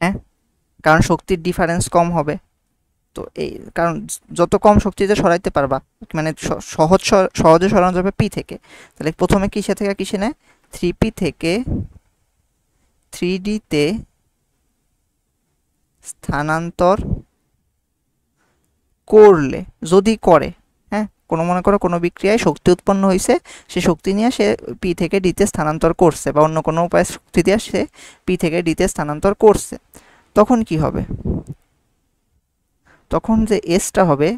হ্যাঁ, কারণ শক্তির ডিফারেন্স কম হবে। তো এই কারণ যত কম শক্তিতে সরাইতে পারবা, মানে সহজে সরানো যাবে পি থেকে, তাহলে প্রথমে কিসে থেকে কিসে নেয়, 3p থেকে 3d তে স্থানান্তর করলে, যদি করে, হ্যাঁ, কোনো মনে করো কোনো বিক্রিয়ায় শক্তি উৎপন্ন হয়েছে, সে শক্তি নিয়ে সে পি থেকে ডিতে স্থানান্তর করছে, বা অন্য কোনো উপায়ে শক্তি দিয়ে সে পি থেকে ডিতে স্থানান্তর করছে, তখন কি হবে? তখন যে এসটা হবে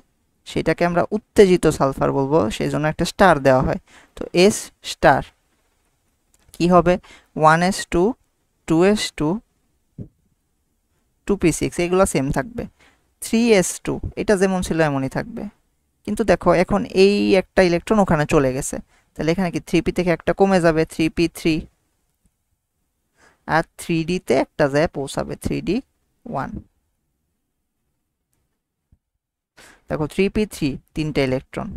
সেটাকে আমরা উত্তেজিত সালফার বলবো, সেই জন্য একটা স্টার দেওয়া হয়। তো এস স্টার কি হবে, 1s2 2s2 2p6, এগুলো সেম থাকবে। 3s2 এটা যেমন ছিল এমনই থাকবে, কিন্তু দেখো এখন এই একটা ইলেকট্রন ওখানে চলে গেছে, তাহলে এখানে কি 3p থেকে একটা কমে যাবে, 3p3, আর 3d তে একটা যায় পৌঁছাবে, 3d1। দেখো 3p3 তিনটা ইলেকট্রন,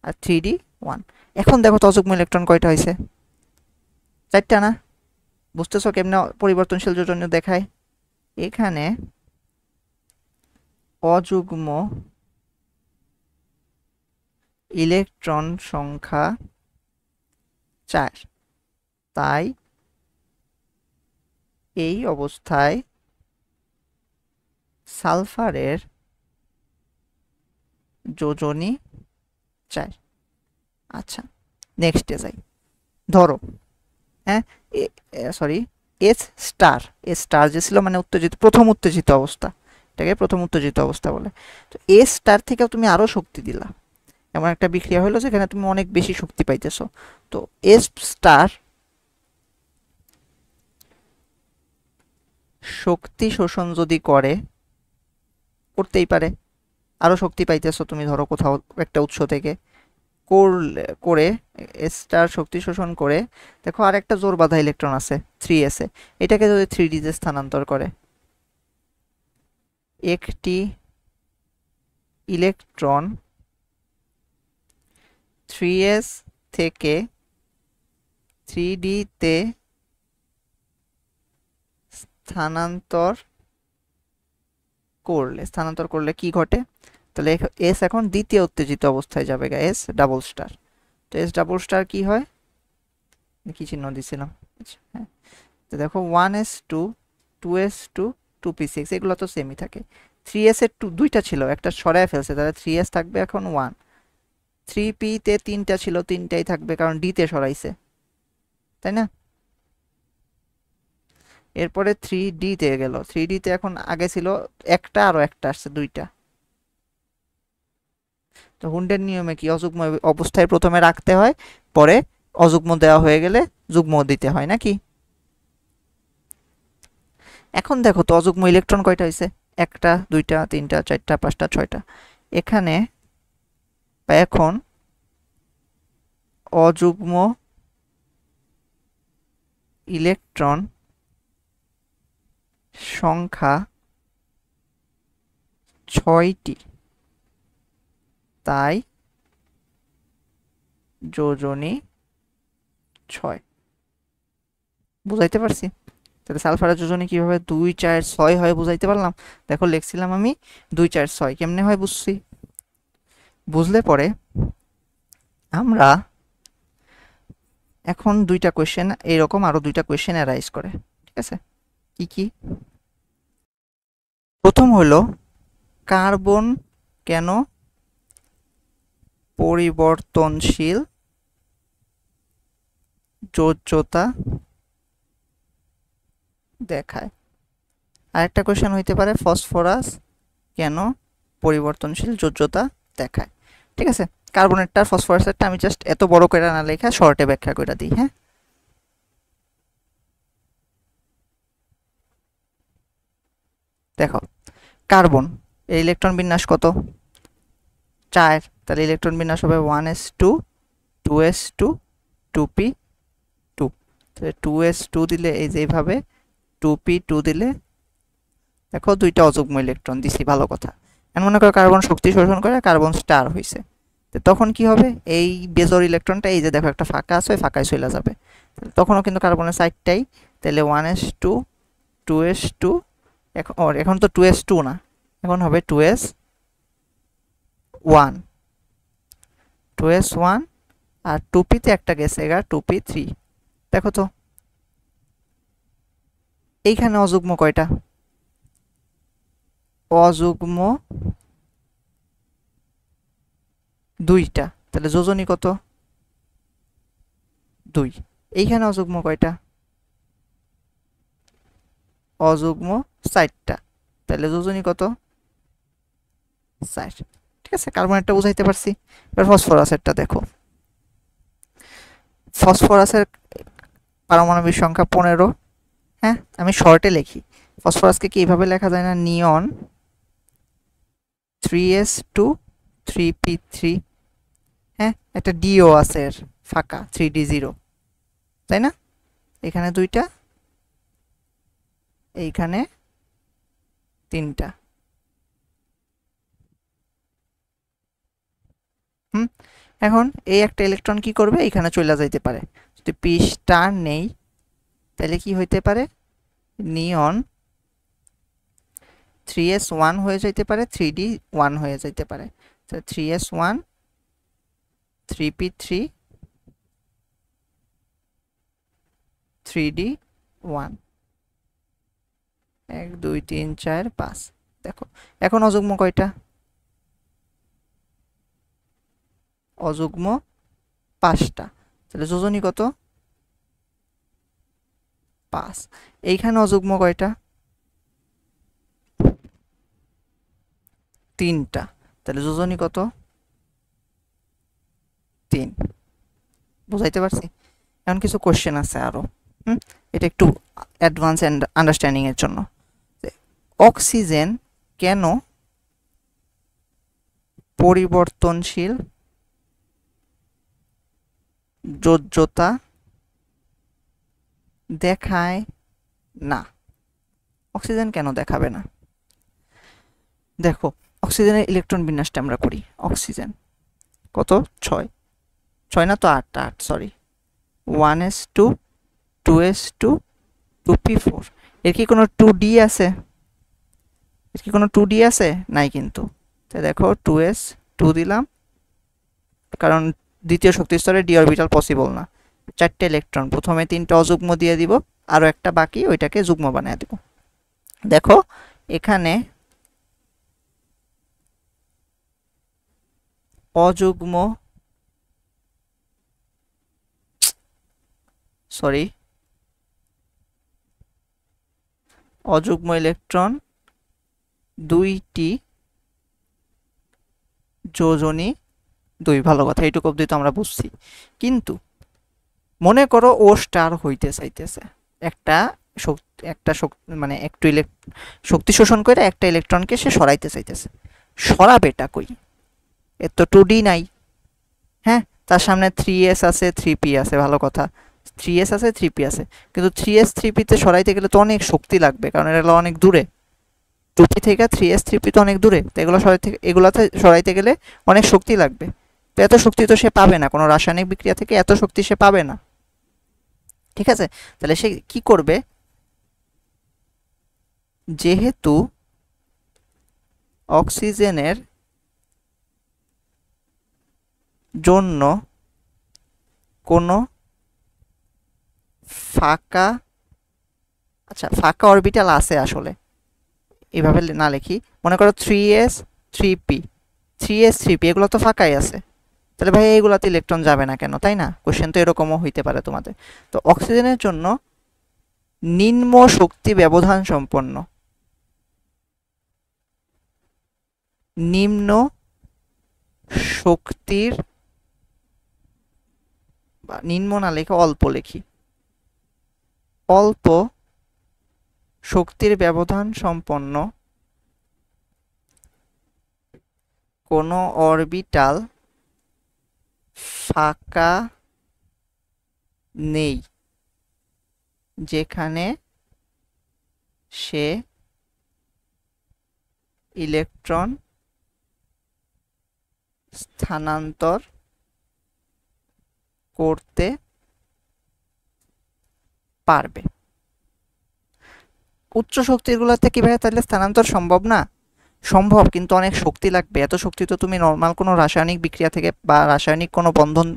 আর 3d1। এখন দেখো তযুগ্ম ইলেকট্রন কয়টা হয়েছে, 4টা না? বুঝতেছো কেমনে পরিবর্তনশীল যোজনী দেখায়? এখানে অযুগ্ম ইলেকট্রন সংখ্যা 4, তাই এই অবস্থায় সালফারের যোজনী 4। আচ্ছা, নেক্সটে যাই। ধরো হ্যাঁ, sorry, S star, S star যে ছিল মানে উত্তেজিত, প্রথম উত্তেজিত অবস্থা, এটাকে প্রথম উত্তেজিত অবস্থা বলে। তো এস স্টার থেকেও তুমি আরো শক্তি দিলা, এমন একটা বিক্রিয়া হলো যেখানে তুমি অনেক বেশি শক্তি পাইতেছো। তো এস স্টার শক্তি শোষণ যদি করে, করতেই পারে, আরো শক্তি পাইতেছো তুমি ধরো কোথাও একটা উৎস থেকে, করে এস স্টার শক্তি শোষণ করে, দেখো আর একটা জোর বাঁধা ইলেকট্রন আছে 3s এ, এটাকে যদি 3d তে স্থানান্তর করে, একটি ইলেকট্রন 3s থেকে 3d তে স্থানান্তর করলে কি ঘটে, তাহলে এস এখন দ্বিতীয় উত্তেজিত অবস্থায় যাবে, এস ডাবল স্টার। তো এস ডাবল স্টার কি হয়, কি চিহ্ন দিছিলাম, হ্যাঁ, তো দেখো 1s2 2s2 2p6 এগুলো তো সেমই থাকে। 3s এর দুইটা ছিল, একটা সরায় ফেলছে, তাহলে 3s থাকবে এখন 1, 3p তে তিনটা ছিল, তিনটাই থাকবে কারণ d তে সরাইছে, তাই না? এরপরে 3d তে গেল, 3d তে এখন আগে ছিল একটা, আরো একটা আসছে, দুইটা। তো হুন্ডের নিয়মে কি অযুগ্ম অবস্থায় প্রথমে রাখতে হয়, পরে অযুগ্ম দেওয়া হয়ে গেলে যুগ্ম দিতে হয় নাকি? এখন দেখো তো অযুগ্ম ইলেকট্রন কয়টা হয়েছে, একটা, দুইটা, তিনটা, চারটা, পাঁচটা, ছয়টা। এখানে এখন অযুগ্ম ইলেকট্রন সংখ্যা 6টি, তাই যোজনী 6। বুঝাইতে পারছি? তাহলে সালফারের যোজনী কিভাবে 2 4 6 হয় বুঝাইতে পারলাম? দেখো লিখছিলাম আমি 2 4 6 কেমনে হয় বুঝছি, বুঝলে পরে আমরা এখন দুইটা কোয়েশ্চেন, এরকম আরো দুইটা কোয়েশ্চেন অ্যারাইজ করে, ঠিক আছে? কি কি? প্রথম হলো কার্বন কেন পরিবর্তনশীল যোজ্যতা দেখায়। আরেকটা কোয়েশ্চেন হইতে পারে ফসফরাস কেন পরিবর্তনশীল যোজ্যতা দেখায়। ঠিক আছে, কার্বনেরটা ফসফরাসেরটা আমি জাস্ট এত বড় করে না লেখা শর্টে ব্যাখ্যা করে দিই। হ্যাঁ, দেখো কার্বন এর ইলেকট্রন বিন্যাস কত 4, তাহলে ইলেকট্রন বিন্যাস হবে 1s2 2s2 2p2, তাহলে 2s2 দিলে এই যে এইভাবে 2p2 দিলে দেখো দুইটা অযুগ্ম ইলেকট্রন দিছি, ভালো কথা। এখন মনে করো কার্বন শক্তি শোষণ করে কার্বন স্টার হইছে, তো তখন কি হবে এই বেজোর ইলেকট্রনটা এই যে দেখো একটা ফাঁকা আছে ওই ফাঁকায় চলে যাবে, তখনও কিন্তু কার্বনের সাইডটাই, তাহলে 1s2 2s2 এখন তো 2s2 না, এখন হবে 2s1 2s1 আর 2p তে একটা গেছে গা 2p3। দেখো তো এইখানে অযুগ্ম কয়টা অযুগ্ম দুইটা, তাহলে যোজনী কত 2। এইখানে অযুগ্ম কয়টা অযুগ্ম 4টা, তাহলে যোজনী কত 4। ঠিক আছে, কার্বনেরটা বুঝাইতে পারছি। এবার ফসফরাসেরটা দেখো, ফসফরাসের পারমাণবিক সংখ্যা 15। হ্যাঁ, আমি শর্টে লিখি, ফসফরাসকে কি এইভাবে লেখা যায় না, নিয়ন 3s2 3p3। হ্যাঁ, একটা ডিও আছে এর ফাঁকা 3d0, তাই না? এখানে দুইটা, এইখানে তিনটা। এখন এই একটা ইলেকট্রন কি করবে, এখানে চলে যাইতে পারে। যদি পি স্টার নেই তাহলে কি হইতে পারে, নিয়ন 3s1 হয়ে যাইতে পারে 3d1 হয়ে যাইতে পারে, তাহলে 3s1 3p3 3d1 1 2 3 4 5। দেখো এখন অযুগ্ম কয়টা অযুগ্ম 5টা, তাহলে যোজনী কত 5। এইখানে অযুগ্ম কয়টা 3টা, তাহলে যোজনী কত 3। বুঝাইতে পারছি? এখন কিছু কোশ্চেন আছে আরো, এটা একটু অ্যাডভান্স আন্ডারস্ট্যান্ডিং এর জন্য। অক্সিজেন কেন পরিবর্তনশীল যোজ্যতা দেখায় না? অক্সিজেন কেন দেখাবে না? দেখো অক্সিজেনের ইলেকট্রন বিন্যাসটা আমরা করি, অক্সিজেন কত 6 না তো 8 সরি, 1s2 2s2 2p4। এর কি কোনো 2d আছে? এর কি কোনো 2d আছে? নাই কিন্তু। তাই দেখো 2s2 দিলাম, কারণ দ্বিতীয় শক্তি স্তরে ডি অরবিটাল পসিবল না। 4টে ইলেকট্রন, প্রথমে 3টা অযুগ্ম দিয়ে দিব, আরো একটা বাকি, ওইটাকে যুগ্ম বানিয়ে দিব। দেখো এখানে অযুগ্ম অযুগ্ম ইলেকট্রন 2টি, যোজনী 2। ভালো কথা, এইটুকু অবধি তো আমরা বুঝছি। কিন্তু মনে করো ও স্টার হইতে চাইতেছে, একটা মানে একটু শক্তি শোষণ করে একটা ইলেকট্রনকে সে সরাইতে চাইতেছে। সরাবেটা কই? এর তো 2d নাই। হ্যাঁ, তার সামনে 3s আছে 3p আছে, ভালো কথা, 3s আছে 3p আছে, কিন্তু 3s 3p তে সরাইতে গেলে তো অনেক শক্তি লাগবে, কারণ এটা অনেক দূরে। 2p থেকে 3s 3p তো অনেক দূরে, তো এগুলাতে সরাইতে গেলে অনেক শক্তি লাগবে। তো এত শক্তি তো সে পাবে না, কোনো রাসায়নিক বিক্রিয়া থেকে এত শক্তি সে পাবে না। ঠিক আছে, তাহলে সে কি করবে, যেহেতু অক্সিজেনের জন্য কোনো ফাঁকা অরবিটাল আছে, আসলে এভাবে না লিখি, মনে করো 3s 3p 3s 3p এগুলো তো ফাঁকাই আছে, তাহলে ভাই এইগুলাতে ইলেকট্রন যাবে না কেন, তাই না? কোশ্চেন তো এরকমও হইতে পারে তোমাদের। তো অক্সিজেনের জন্য নিম্ন শক্তি ব্যবধান সম্পন্ন, নিম্ন শক্তির, বা নিম্ন না লিখে অল্প লিখি, অল্প শক্তির ব্যবধান সম্পন্ন কোনো অরবিটাল ফাঁকা নেই যেখানে সে ইলেকট্রন স্থানান্তর করতে পারবে। উচ্চ শক্তিগুলোতে কিভাবে তাহলে স্থানান্তর সম্ভব না? সম্ভব, কিন্তু অনেক শক্তি লাগবে। এত শক্তি তো তুমি নর্মাল কোনো রাসায়নিক বিক্রিয়া থেকে বা রাসায়নিক কোনো বন্ধন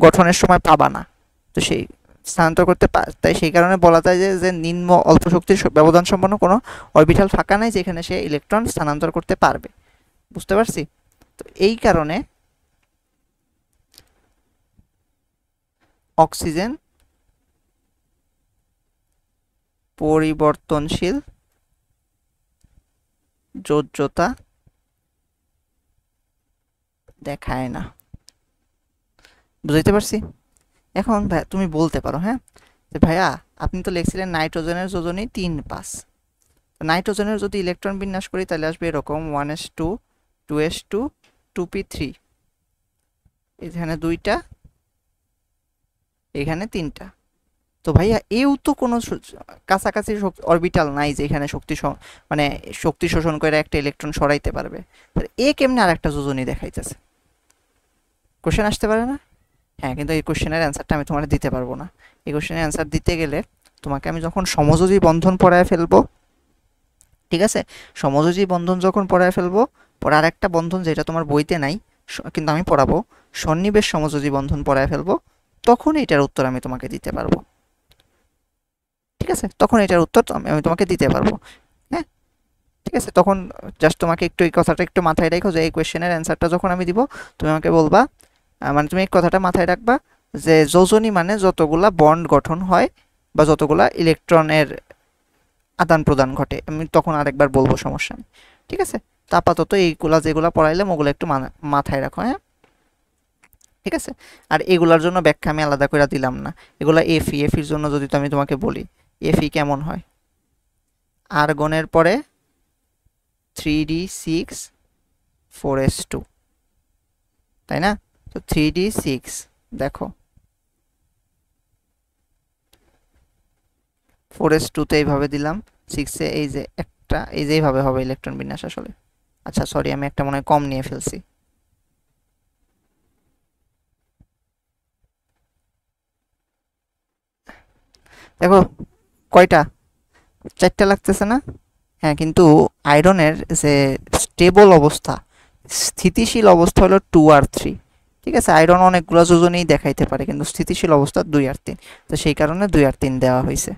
গঠনের সময় পাবা না। তো সেই স্থানান্তর করতে তাই সেই কারণে বলা যায় যে নিম্ন অল্প শক্তির ব্যবধান সম্পন্ন কোনো অরবিটাল ফাঁকা নাই যেখানে সে ইলেকট্রন স্থানান্তর করতে পারবে। বুঝতে পারছি? তো এই কারণে অক্সিজেন পরিবর্তনশীল যোজ্যতা দেখায় না। বুঝতে পারছি? এখন তুমি বলতে পারো, হ্যাঁ যে ভাইয়া আপনি তো লিখছিলেন নাইট্রোজেনের যোজনী 3-5। নাইট্রোজেনের যদি ইলেকট্রন বিন্যাস করি তাহলে আসবে এরকম 1s2 2s2 2p3, এখানে 2টা, এখানে 3টা। তো ভাইয়া এও তো কোনো কাছাকাছি অরবিটাল নাই যে এখানে মানে শক্তি শোষণ করে একটা ইলেকট্রন সরাইতে পারবে। এ কেমনে আর একটা যোজনী দেখাইতেছে? কোশ্চেন আসতে পারে না? হ্যাঁ, কিন্তু এই কোশ্চেনের অ্যান্সারটা আমি তোমার দিতে পারবো না। এই কোশ্চেনের অ্যান্সার দিতে গেলে তোমাকে আমি যখন সমযোজী বন্ধন পড়ায় ফেলবো, ঠিক আছে, সমযোজী বন্ধন যখন পড়ায় ফেলবো, পরে আর একটা বন্ধন যেটা তোমার বইতে নাই কিন্তু আমি পড়াবো, সন্নিবেশ সমযোজী বন্ধন পড়ায় ফেলবো, তখন এটার উত্তর আমি তোমাকে দিতে পারবো। ঠিক আছে, তখন এটার উত্তর আমি তোমাকে দিতে পারবো। হ্যাঁ, ঠিক আছে, তখন জাস্ট তোমাকে একটু এই কথাটা একটু মাথায় রাখো যে এই কোয়েশ্চেনের অ্যান্সারটা যখন আমি দিব তুমি আমাকে বলবা, মানে তুমি এই কথাটা মাথায় রাখবা যে যোজনী মানে যতগুলা বন্ড গঠন হয় বা যতগুলা ইলেকট্রনের আদান প্রদান ঘটে। আমি তখন আরেকবার বলবো, সমস্যা নেই। ঠিক আছে, তো আপাতত এইগুলা যেগুলা পড়াইলাম ওগুলো একটু মাথায় রাখো। হ্যাঁ, ঠিক আছে। আর এগুলার জন্য ব্যাখ্যা আমি আলাদা করে দিলাম না। এগুলা এফির জন্য যদি আমি তোমাকে বলি এফি কেমন হয়, আর্গনের পরে 3d6 4s2, তাই না? তো 3d6 দেখো 4s2 তে এইভাবে দিলাম, 6 এ এই যে একটা, এই যে এইভাবে হবে ইলেকট্রন বিন্যাস আসলে। আচ্ছা সরি, আমি একটা মনে হয় কম নিয়ে ফেলছি। দেখো কয়টা, 4টা লাগতেছে না? হ্যাঁ, কিন্তু আয়রনের যে স্টেবল অবস্থা, স্থিতিশীল অবস্থা হলো 2 আর 3। ঠিক আছে, আয়রন অনেকগুলো যোজনেই দেখাইতে পারে কিন্তু স্থিতিশীল অবস্থা 2 আর 3, তো সেই কারণে 2 আর 3 দেওয়া হয়েছে।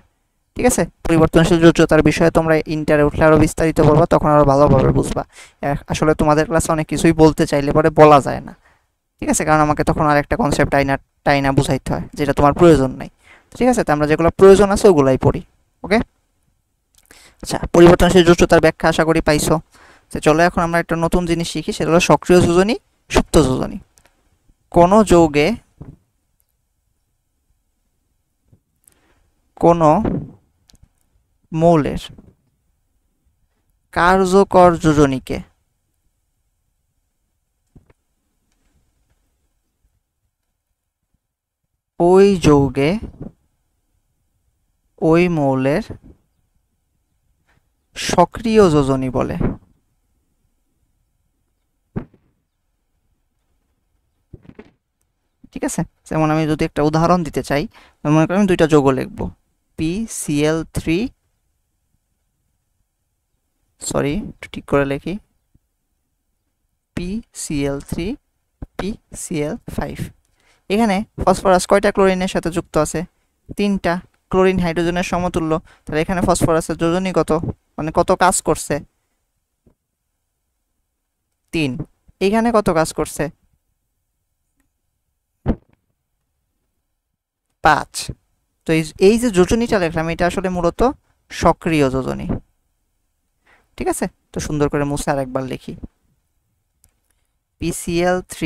ঠিক আছে, পরিবর্তনশীল যোজ্যতার বিষয়ে তোমরা ইন্টারে উঠলে আরো বিস্তারিত পড়বা, তখন আরো ভালোভাবে বুঝবা। আসলে তোমাদের ক্লাসে অনেক কিছুই বলতে চাইলে পরে বলা যায় না। ঠিক আছে, কারণ আমাকে তখন আর একটা কনসেপ্ট টাইনা বুঝাইতে হয় যেটা তোমার প্রয়োজন নাই। ঠিক আছে, তো আমরা যেগুলো প্রয়োজন আছে ওগুলাই পড়ি। ওকে, আচ্ছা, পরিবর্তনশীল যোজ্যতার ব্যাখ্যা আশা করি পাইছো। চলো এখন আমরা একটা নতুন জিনিস শিখি, সেটা হলো সক্রিয় যোজনী, সুপ্ত যোজনী। কোনো যৌগে কোনো মৌলের কার্যকর যোজনীকে ওই যৌগে ওই মৌলের সক্রিয় যোজনী বলে। ঠিক আছে, যেমন আমি যদি একটা উদাহরণ দিতে চাই, মনে করি আমি 2টা যৌগ লিখব, PCl3, সরি একটু ঠিক করে লিখি, PCl3 PCl5। এখানে ফসফরাস কয়টা ক্লোরিনের সাথে যুক্ত আছে? 3টা। ক্লোরিন হাইড্রোজেনের সমতুল্য, তাহলে এখানে ফসফরাসের যোজনী কত, মানে কত কাজ করছে? 3। এখানে কত কাজ করছে? 5। তো এই যে যোজনীটা লিখলাম এটা আসলে মূলত সক্রিয় যোজনী। ঠিক আছে, তো সুন্দর করে মুছে আরেকবার লিখি, PCl3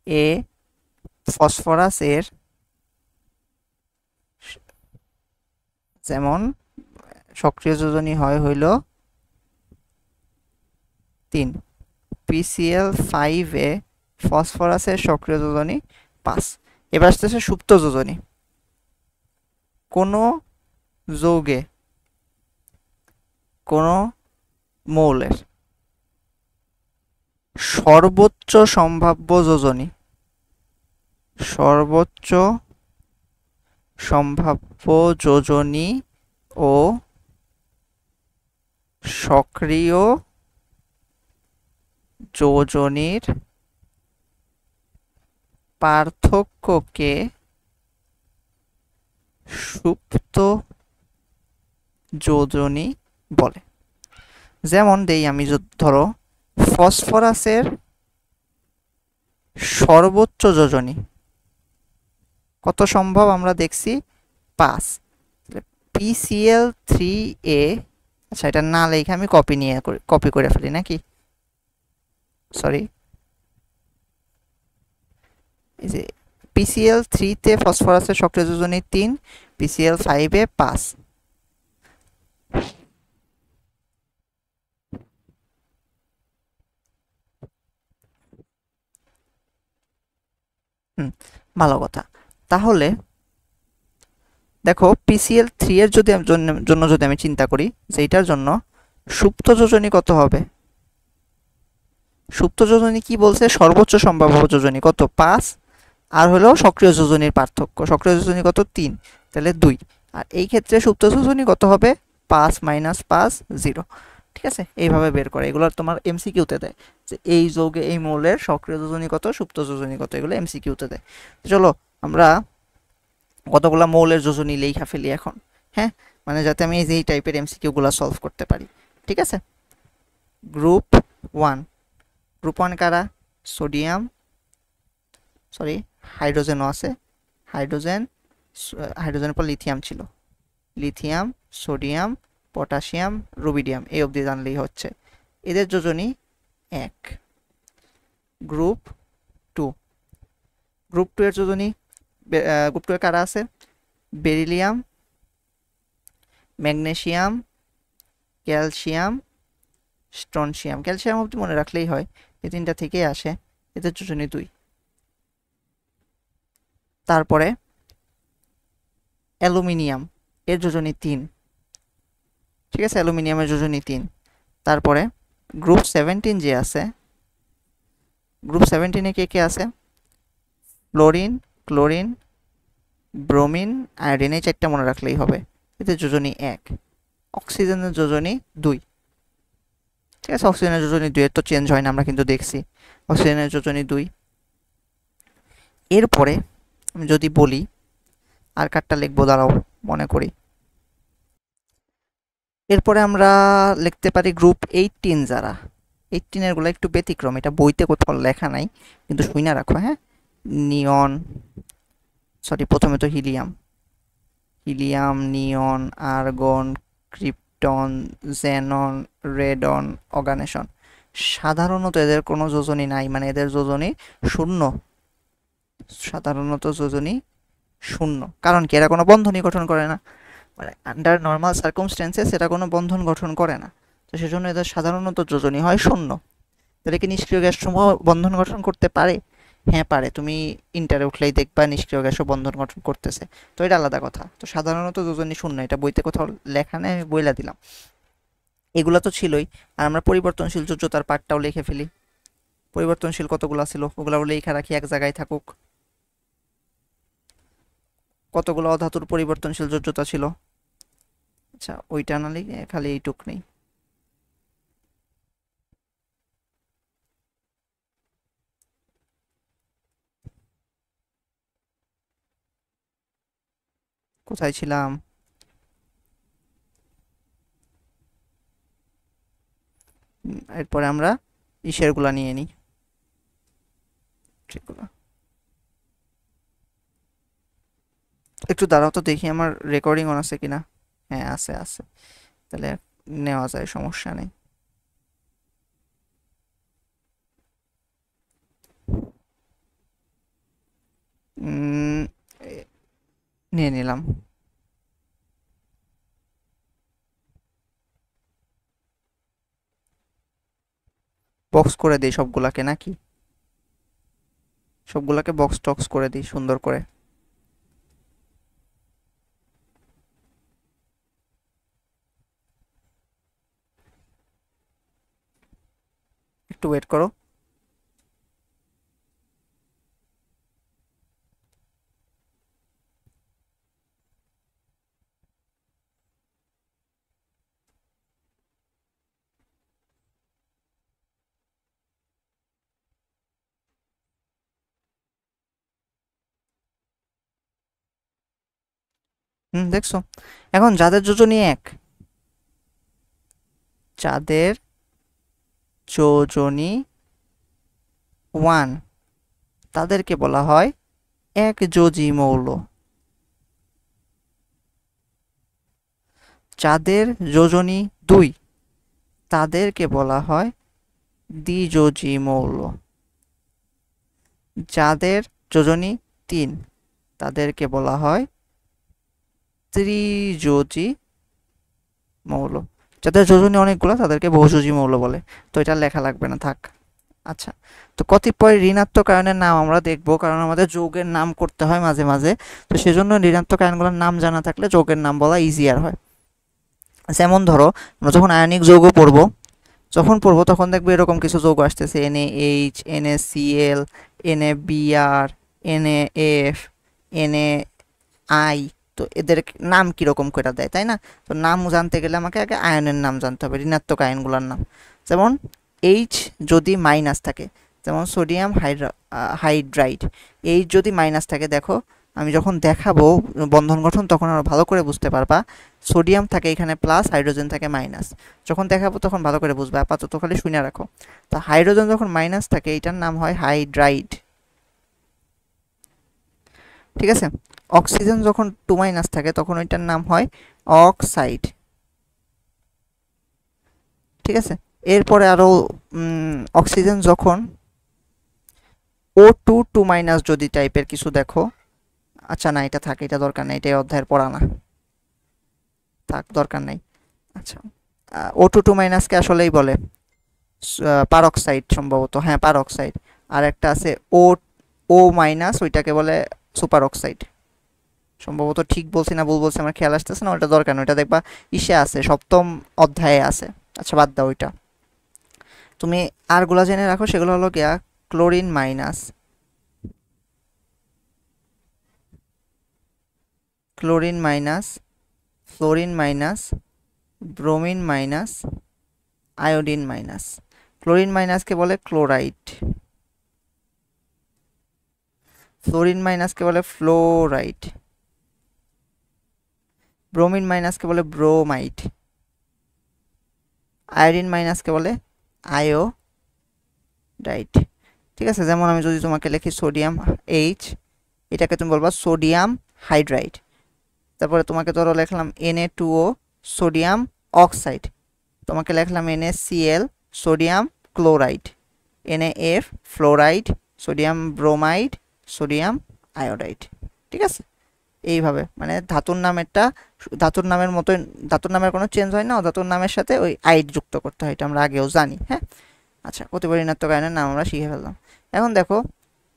এ ফসফরাস এর যেমন সক্রিয় যোজনী হইল 3, PCl5 ফসফরাসের সক্রিয় যোজনী 5। এবার আসতেছে সুপ্ত যোজনী। কোনো যৌগে কোনো মৌলের সর্বোচ্চ সম্ভাব্য যোজনী, সর্বোচ্চ সম্ভাব্য যোজনী ও সক্রিয় যোজনীর পার্থক্যকে সুপ্ত যোজনী বলে। যেমন দেই আমি, ধরো ফসফরাসের সর্বোচ্চ যোজনী কত সম্ভব আমরা দেখছি 5। PCl3A, আচ্ছা এটা না লেখে আমি কপি করে ফেলি নাকি, সরি, এই যে PCl3 তে ফসফরাসের সক্রিয় যোজনী 3, PCl5 এ 5। ভালো কথা। তাহলে দেখো PCl3 এর জন্য যদি আমি চিন্তা করি যে এটার জন্য সুপ্ত যোজনী কত হবে, সুপ্ত যোজনী কি বলছে, সর্বোচ্চ সম্ভাব্য যোজনী কত 5, আর হলো সক্রিয় যোজনীর পার্থক্য, সক্রিয় যোজনী কত 3, তাহলে 2। আর এই ক্ষেত্রে সুপ্ত যোজনী কত হবে 5 - 5 0। ঠিক আছে, এইভাবে বের করে, এগুলো তোমার এমসিকিউতে দেয় যে এই যৌগে এই মৌলের সক্রিয় যোজনী কত, সুপ্ত যোজনী কত, এগুলো এমসিকিউতে দেয়। চলো আমরা কতগুলো মৌলের যোজনী লেখা ফেলি এখন, হ্যাঁ, মানে যাতে আমি এই টাইপের এমসিকিউগুলো সলভ করতে পারি। ঠিক আছে, গ্রুপ 1, গ্রুপ 1 কারা, সোডিয়াম, সরি হাইড্রোজেনও আছে, হাইড্রোজেনের পর লিথিয়াম ছিল, লিথিয়াম, সোডিয়াম, পটাশিয়াম, রুবিডিয়াম, এই অবধি জানলেই হচ্ছে। এদের যোজনী 1। গ্রুপ 2, গ্রুপ 2 এর যোজনী, গ্রুপ 2 এ কারা আছে, beryllium, magnesium, calcium, strontium. Calcium অবধি মনে রাখলেই হয়, এই তিনটা থেকেই আসে, এদের যোজনী 2। তারপরে অ্যালুমিনিয়াম, এর যোজনী 3। ঠিক আছে, অ্যালুমিনিয়ামের যোজনী 3। তারপরে গ্রুপ 17 যে আছে, গ্রুপ 17 এ কে কে আছে, ফ্লোরিন, ক্লোরিন, ব্রোমিন, আয়োডিন, এই 4টা মনে রাখলেই হবে, এদের যোজনী 1। অক্সিজেনের যোজনী 2। ঠিক আছে, অক্সিজেনের যোজনী 2, এর তো চেঞ্জ হয় না, আমরা কিন্তু দেখছি, অক্সিজেনের যোজনী 2। এরপরে আমি যদি বলি আর কারটা লিখবো, দাঁড়াও মনে করি, এরপরে আমরা লিখতে পারি গ্রুপ 18 যারা, 18 এর গুলো একটু ব্যতিক্রম, এটা বইতে কোথাও লেখা নাই, কিন্তু শুইনা রাখো, হ্যাঁ। নিয়ন, সরি প্রথমে তো হিলিয়াম, হিলিয়াম, নিয়ন, আর্গন, ক্রিপ্টন, জেনন, রেডন, অর্গানেশন। সাধারণত এদের কোনো যোজনী নাই, মানে এদের যোজনী 0, সাধারণত যোজনী 0। কারণ কি, এরা কোনো বন্ধনই গঠন করে না, মানে আন্ডার নর্মাল সার্কামস্ট্যান্সেস এরা কোনো বন্ধন গঠন করে না, তো সেজন্য এদের সাধারণত যোজনী হয় 0। তাহলে কি নিষ্ক্রিয় গ্যাস সমূহ বন্ধন গঠন করতে পারে? হ্যাঁ পারে, তুমি ইন্টারে উঠলেই দেখবা নিষ্ক্রিয় গ্যাসও বন্ধন গঠন করতেছে, তো এটা আলাদা কথা। তো সাধারণত যোজনী 0, এটা বইতে কোথাও লেখা নেই, আমি বইলা দিলাম। এগুলো তো ছিলই, আর আমরা পরিবর্তনশীল যোজ্যতার পার্টটাও লিখে ফেলি। পরিবর্তনশীল কতগুলো ছিল ওগুলো লেখা রাখি, এক জায়গায় থাকুক। কতগুলো অধাতুর পরিবর্তনশীল যোজ্যতা ছিল, আচ্ছা ওইটা না লিখে খালি এইটুক নেই। কোথায় ছিলাম, এরপরে আমরা ইসের গুলা নিয়ে নিই, সেগুলো একটু দাঁড়াও তো দেখি আমার রেকর্ডিং অন আছে কিনা। হ্যাঁ আছে আছে, তাহলে নেওয়া যায়, সমস্যা নেই। নিয়ে নিলাম। বক্স করে দিই সবগুলাকে, নাকি সবগুলাকে বক্স টক্স করে দিই সুন্দর করে। একটু ওয়েট করো। দেখছো, এখন যাদের যোজনী এক, যাদের যোজনী 1 তাদেরকে বলা হয় একযোজী মৌল। যাদের যোজনী 2 তাদেরকে বলা হয় দ্বিযোজী মৌল। যাদের যোজনী 3 তাদেরকে বলা হয় ত্রিযোজী মৌল। যাদের যোজনী অনেকগুলো তাদেরকে বহুযোজী মৌল বলে। তো এটা লেখা লাগবে না, থাক। আচ্ছা, তো কতিপয় ঋণাত্মক আয়নের নাম আমরা দেখব, কারণ আমাদের যৌগের নাম করতে হয় মাঝে মাঝে। তো সেজন্য ঋণাত্মক আয়নগুলোর নাম জানা থাকলে যৌগের নাম বলা ইজিয়ার হয়। যেমন ধরো, আমরা যখন আয়নিক যৌগ পড়বো তখন দেখবো এরকম কিছু যৌগ আসতেছে, NaH, NaCl, NaBr, NaF, NaI। তো এদের নাম কিরকম করে দেয়, তাই না? তো নাম জানতে গেলে আমাকে আগে আয়নের নাম জানতে হবে, ঋণাত্মক আয়নগুলোর নাম। যেমন H যদি মাইনাস থাকে, যেমন সোডিয়াম হাইড্রাইড, H যদি মাইনাস থাকে, দেখো আমি যখন দেখাবো বন্ধন গঠন তখন আরো ভালো করে বুঝতে পারবা। সোডিয়াম থাকে এখানে প্লাস, হাইড্রোজেন থাকে মাইনাস। যখন দেখাবো তখন ভালো করে বুঝবে, আপাতত খালি শুনে রাখো। তো হাইড্রোজেন যখন মাইনাস থাকে এটার নাম হয় হাইড্রাইড, ঠিক আছে? অক্সিজেন যখন 2 মাইনাস থাকে তখন ওইটার নাম হয় অক্সাইড, ঠিক আছে? এরপরে আরো অক্সিজেন যখন O2 2 মাইনাস যদি টাইপের কিছু দেখো, আচ্ছা না এটা থাকে, এটা দরকার নেই, এটা অধ্যায়ের পড়া না, থাক দরকার নেই। আচ্ছা, O2 2 মাইনাসকে আসলেই বলে পারক্সাইড সম্ভবত, হ্যাঁ পারক্সাইড। আর একটা আছে ও মাইনাস, ওইটাকে বলে সুপার অক্সাইড সম্ভবত। ঠিক বলছি না ভুল বলছি আমার খেয়াল আসতেছে না, ওইটা দরকার না, ওইটা দেখবা ইসে আছে, সপ্তম অধ্যায়ে আছে। আচ্ছা বাদ দাও ওইটা, তুমি আরগুলা জেনে রাখো। সেগুলো হলো গিয়া chlorine minus, chlorine minus, fluorine minus, bromine minus, iodine minus. Chlorine মাইনাসকে বলে ক্লোরাইড, ফ্লোরিন মাইনাসকে বলে ফ্লোরাইড, ব্রোমিন মাইনাসকে বলে ব্রোমাইড, আয়োডিন মাইনাসকে বলে আয়োডাইড, ঠিক আছে? যেমন আমি যদি তোমাকে লিখি সোডিয়াম H, এটাকে তুমি বলবা সোডিয়াম হাইড্রাইড। তারপরে তোমাকে ধরো লিখলাম Na2O সোডিয়াম অক্সাইড, তোমাকে লিখলাম NaCl sodium chloride, NaF fluoride, sodium bromide, sodium iodide, ঠিক আছে? এইভাবে মানে ধাতুর নামেরটা ধাতুর নামের মতো, ধাতুর নামের কোনো চেঞ্জ হয় না, ধাতুর নামের সাথে ওই আইড যুক্ত করতে হয়, এটা আমরা আগেও জানি, হ্যাঁ? আচ্ছা, কতিপয় ঋণাত্মক আয়নের নাম আমরা শিখে ফেললাম। এখন দেখো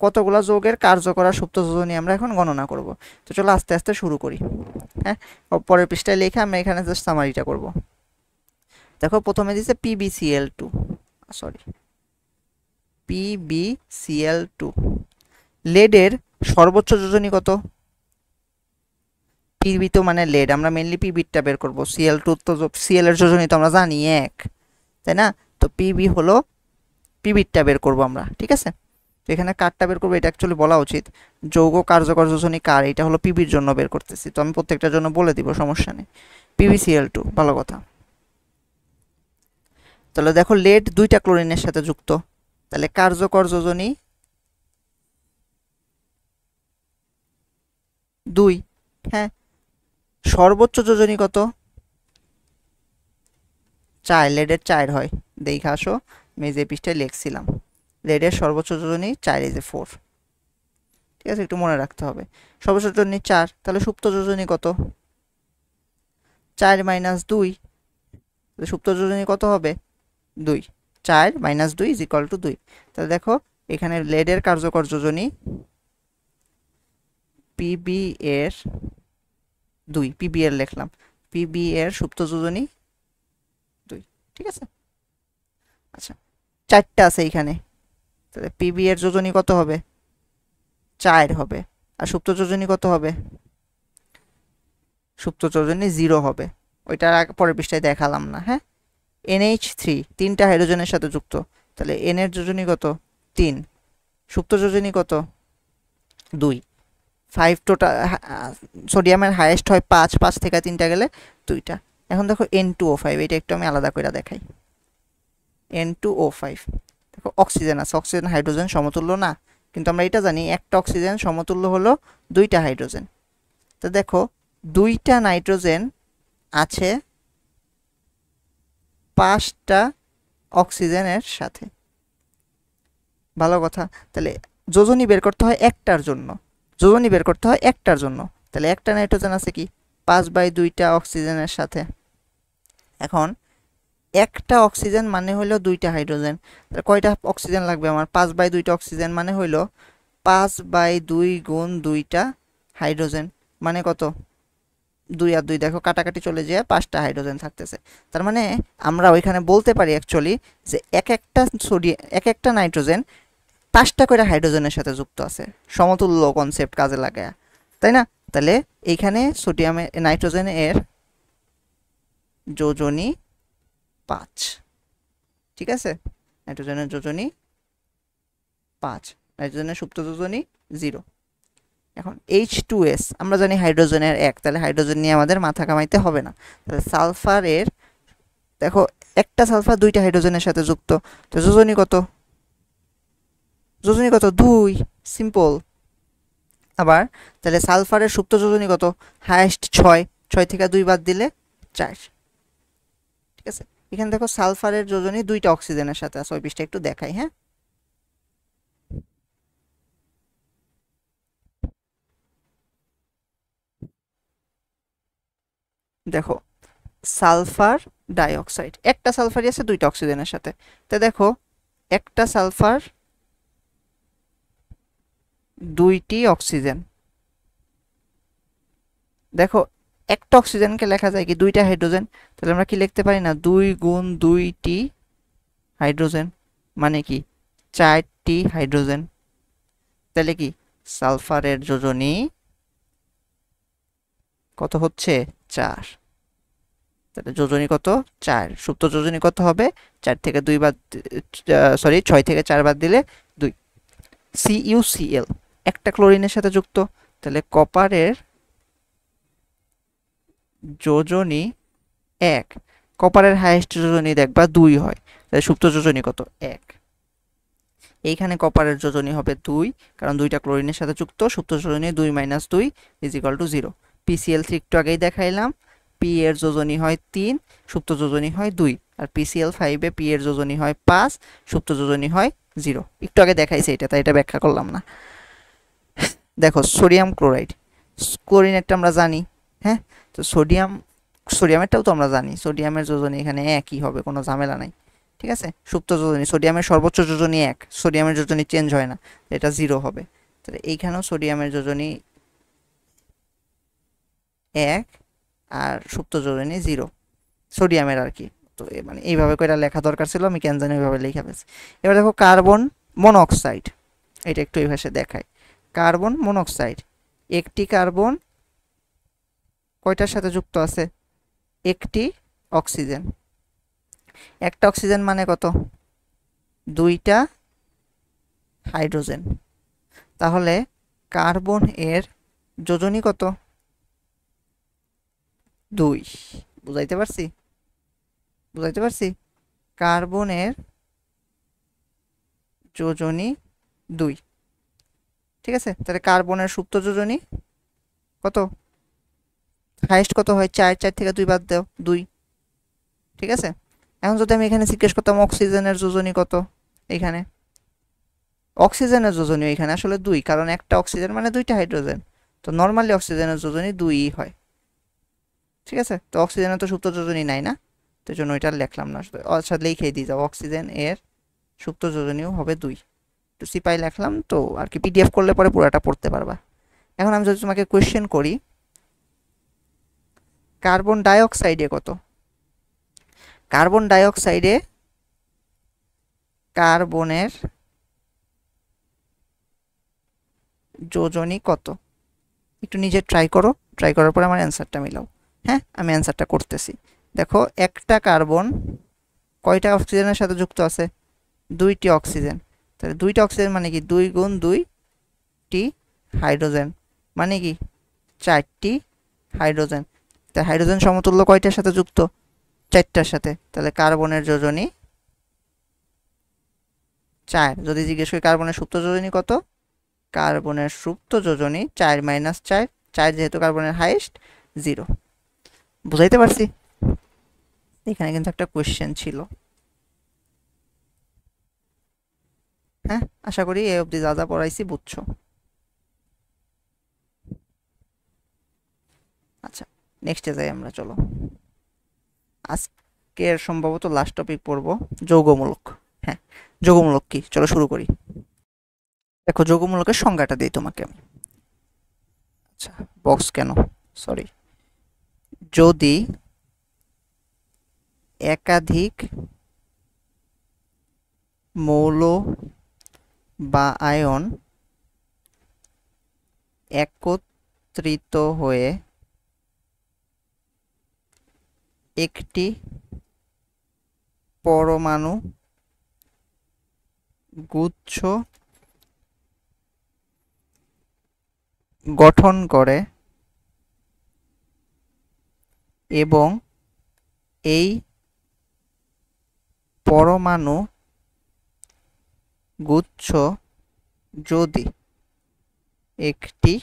কতগুলো যৌগের কার্যকর আর সুপ্ত যোজনী আমরা এখন গণনা করব। তো চলো আস্তে আস্তে শুরু করি, হ্যাঁ? পরের পৃষ্ঠায় লিখে আমরা এখানে জাস্ট সামারিটা করব। দেখো প্রথমে দিছে PbCl2, সরি PbCl2। লেডের সর্বোচ্চ যোজনী কত? পিবি তো মানে লেড, আমরা মেনলি পিবিটা বের করব। Cl2 তো Cl এর যোজনী তো আমরা জানি 1, তাই না? তো পিবি হলো পিবিটা বের করব আমরা, ঠিক আছে? তো এখানে কারটা বের করবো, এটা অ্যাকচুয়ালি বলা উচিত যৌগ কার্যকর যোজনী কার, এটা হলো পিবির জন্য বের করতেছি। তো আমি প্রত্যেকটার জন্য বলে দিব, সমস্যা নেই। PbCl2, ভালো কথা। তাহলে দেখো লেড 2টা ক্লোরিনের সাথে যুক্ত, তাহলে কার্যকর যোজনী 2, হ্যাঁ। সর্বোচ্চ যোজনী কত? 4, লেডের 4 হয়, দেখে আসো আমি যে পৃষ্ঠায় লিখছিলাম, লেডের সর্বোচ্চ যোজনী 4, এই যে 4, ঠিক আছে? একটু মনে রাখতে হবে, সর্বোচ্চ যোজনী 4, তাহলে সুপ্ত যোজনী কত? 4 - 2, সুপ্ত যোজনী কত হবে? 2, 4 - 2 = 2। তাহলে দেখো এখানে লেডের কার্যকর যোজনী পিবি এর 2, পিবি এর লিখলাম, পিবি এর সুপ্ত যোজনী 2। ঠিক আছে, আচ্ছা 4টা আছে এখানে, তাহলে পিবি এর যোজনী কত হবে? 4 হবে। আর সুপ্ত যোজনী কত হবে? সুপ্ত যোজনী 0 হবে। ওইটার আগে পরের পৃষ্ঠায় দেখালাম না। হ্যাঁ, NH3 3টা হাইড্রোজেনের সাথে যুক্ত, তাহলে N এর যোজনী কত? 3। সুপ্ত যোজনী কত? 2। 5 টোটাল। সোডিয়ামের হাইয়েস্ট হয় 5, 5 থেকে 3টা গেলে 2টা। এখন দেখো N2O5, এটা একটু আমি আলাদা করে দেখাই। N2O5 দেখো অক্সিজেন আছে, অক্সিজেন হাইড্রোজেন সমতুল্য না, কিন্তু আমরা এটা জানি একটা অক্সিজেন সমতুল্য হলো 2টা হাইড্রোজেন। তো দেখো 2টা নাইট্রোজেন আছে 5টা অক্সিজেনের সাথে। ভালো কথা। তাহলে যোজনী বের করতে হয় একটার জন্য, যোজনী বের করতে হয় একটার জন্য। তাহলে একটা নাইট্রোজেন আছে কি 5/2টা অক্সিজেনের সাথে। এখন একটা অক্সিজেন মানে হলো 2টা হাইড্রোজেন। তাহলে কয়টা অক্সিজেন লাগবে আমার? 5/2টা অক্সিজেন মানে হলো 5/2 গুণ 2টা হাইড্রোজেন, মানে কত? 2 আর 2 দেখো কাটাকাটি চলে যায়, 5টা হাইড্রোজেন থাকতেছে। তার মানে আমরা ওইখানে বলতে পারি অ্যাকচুয়ালি যে এক একটা নাইট্রোজেন 5টা করে হাইড্রোজেনের সাথে যুক্ত আছে, সমতুল্য কনসেপ্ট কাজে লাগায়, তাই না? তাহলে এইখানে সোডিয়ামের নাইট্রোজেনের যোজনী 5। ঠিক আছে, নাইট্রোজেনের যোজনী 5, নাইট্রোজেনের সুপ্ত যোজনী 0। এখন H2S আমরা জানি হাইড্রোজেনের 1, তাহলে হাইড্রোজেন নিয়ে আমাদের মাথা কামাইতে হবে না। তাহলে সালফারের দেখো একটা সালফার 2টা হাইড্রোজেনের সাথে যুক্ত, তো যোজনী কত? যোজনী কত? 2, সিম্পল। আবার তাহলে সালফারের সুপ্ত যোজনী কত? হাইয়েস্ট 6, 6 থেকে 2 বাদ দিলে 4। ঠিক আছে, এখানে দেখো সালফারের যোজনী 2টা অক্সিজেনের সাথে আছে, ওই পৃষ্ঠা একটু দেখাই। হ্যাঁ, দেখো সালফার ডাইঅক্সাইড, একটা সালফারই আছে 2টা অক্সিজেনের সাথে। তো দেখো একটা সালফার 2টি অক্সিজেন, দেখো একটা অক্সিজেনকে লেখা যায় কি 2টা হাইড্রোজেন, তাহলে আমরা কি লিখতে পারি না 2 গুণ 2টি হাইড্রোজেন, মানে কি 4টি হাইড্রোজেন। তাহলে কি সালফারের যোজনী কত হচ্ছে? 4। তাহলে যোজনী কত? 4। সুপ্ত যোজনী কত হবে? 4 থেকে 2 বাদ, সরি 6 থেকে 4 বাদ দিলে 2। CuCl একটা ক্লোরিনের সাথে যুক্ত, তাহলে কপারের যোজনী 1। কপারের হাইয়েস্ট যোজনী দেখবা 2 হয়, তাহলে সুপ্ত যোজনী কত? 1। এইখানে কপারের যোজনী হবে 2, কারণ 2টা ক্লোরিনের সাথে যুক্ত। সুপ্ত যোজনী 2 - 2 = 0। PCl3 একটু আগেই দেখাইলাম, P এর যোজনী হয় 3, সুপ্ত যোজনী হয় 2। আর PCl5 এ P এর যোজনী হয় 5, সুপ্ত যোজনী হয় 0। একটু আগে দেখাইছে এটা, তাই এটা ব্যাখ্যা করলাম না। দেখো সোডিয়াম ক্লোরাইড, ক্লোরিনেরটা আমরা জানি। হ্যাঁ, তো সোডিয়ামেরটাও তো আমরা জানি, সোডিয়ামের যোজনী এখানে একই হবে, কোনো ঝামেলা নাই। ঠিক আছে, সুপ্ত যোজনী সোডিয়ামের সর্বোচ্চ যোজনী 1, সোডিয়ামের যোজনী চেঞ্জ হয় না, এটা 0 হবে। তাহলে এইখানেও সোডিয়ামের যোজনী 1 আর সুপ্ত যোজনী 0, সোডিয়ামের আর কি। তো মানে এইভাবে করে লেখা দরকার ছিল, আমি কেন জানি ওইভাবে লেখা ফেলছি। এবার দেখো কার্বন মনোক্সাইড, এটা একটু এই ভাষায় দেখায়। কার্বন মনোক্সাইড, একটি কার্বন কয়টার সাথে যুক্ত আছে? একটি অক্সিজেন। একটা অক্সিজেন মানে কত? 2টা হাইড্রোজেন। তাহলে কার্বন এর যোজনী কত? 2। বুঝাইতে পারছি? বুঝাইতে পারছি? কার্বনের যোজনী 2। ঠিক আছে, তাহলে কার্বনের সুপ্ত যোজনী কত? হাইয়েস্ট কত হয়? 4, 4 থেকে 2 বাদ দাও 2। ঠিক আছে, এখন যদি আমি এখানে জিজ্ঞেস করতাম অক্সিজেনের যোজনী কত, এখানে অক্সিজেনের যোজনী এখানে আসলে 2, কারণ একটা অক্সিজেন মানে 2টা হাইড্রোজেন, তো নর্মালি অক্সিজেনের যোজনী 2ই হয়। ঠিক আছে, তো অক্সিজেনের তো সুপ্ত যোজনী নাই না, তো জন্য ওইটা লিখলাম না, আচ্ছা লিখেই দিয়ে যাও অক্সিজেন এর সুপ্ত যোজনীয় হবে 2, তো সিপাই লিখলাম। তো আর কি পিডিএফ করলে পরে পুরোটা পড়তে পারবা। এখন আমি যদি তোমাকে কোয়েশ্চেন করি কার্বন ডাইঅক্সাইডে কত, কার্বন ডাইঅক্সাইডে কার্বনের যোজনী কত, একটু নিজে ট্রাই করো, ট্রাই করার পরে আমার অ্যান্সারটা মিলাও। হ্যাঁ আমি অ্যান্সারটা করতেছি। দেখো একটা কার্বন কয়টা অক্সিজেনের সাথে যুক্ত আছে, 2টি অক্সিজেন, তাহলে 2টা অক্সিজেন মানে কি 2 গুণ 2টি হাইড্রোজেন, মানে কি 4টি হাইড্রোজেন। তা হাইড্রোজেন সমতুল্য কয়টার সাথে যুক্ত, 4টার সাথে, তাহলে কার্বনের যোজনী 4। যদি জিজ্ঞেস করি কার্বনের সুপ্ত যোজনী কত, কার্বনের সুপ্ত যোজনী 4 - 4, 4 যেহেতু কার্বনের হাইয়েস্ট 0। বুঝাইতে পারছি? এখানে কিন্তু একটা কোয়েশ্চেন ছিল। হ্যাঁ আশা করি এই অবধি যা যা পড়াইছি বুঝছো। আচ্ছা নেক্সটে যাই আমরা, চলো আজকের সম্ভবত লাস্ট টপিক পড়বো যৌগমূলক। হ্যাঁ যৌগমূলক কি, চলো শুরু করি। দেখো যৌগমূলকের সংজ্ঞাটা দিই তোমাকে। আচ্ছা বক্স কেন, সরি। যদি একাধিক মৌল বা আয়ন একত্রিত হয়ে একটি পরমাণু গুচ্ছ গঠন করে এবং এই পরমাণু গুচ্ছ যদি একটি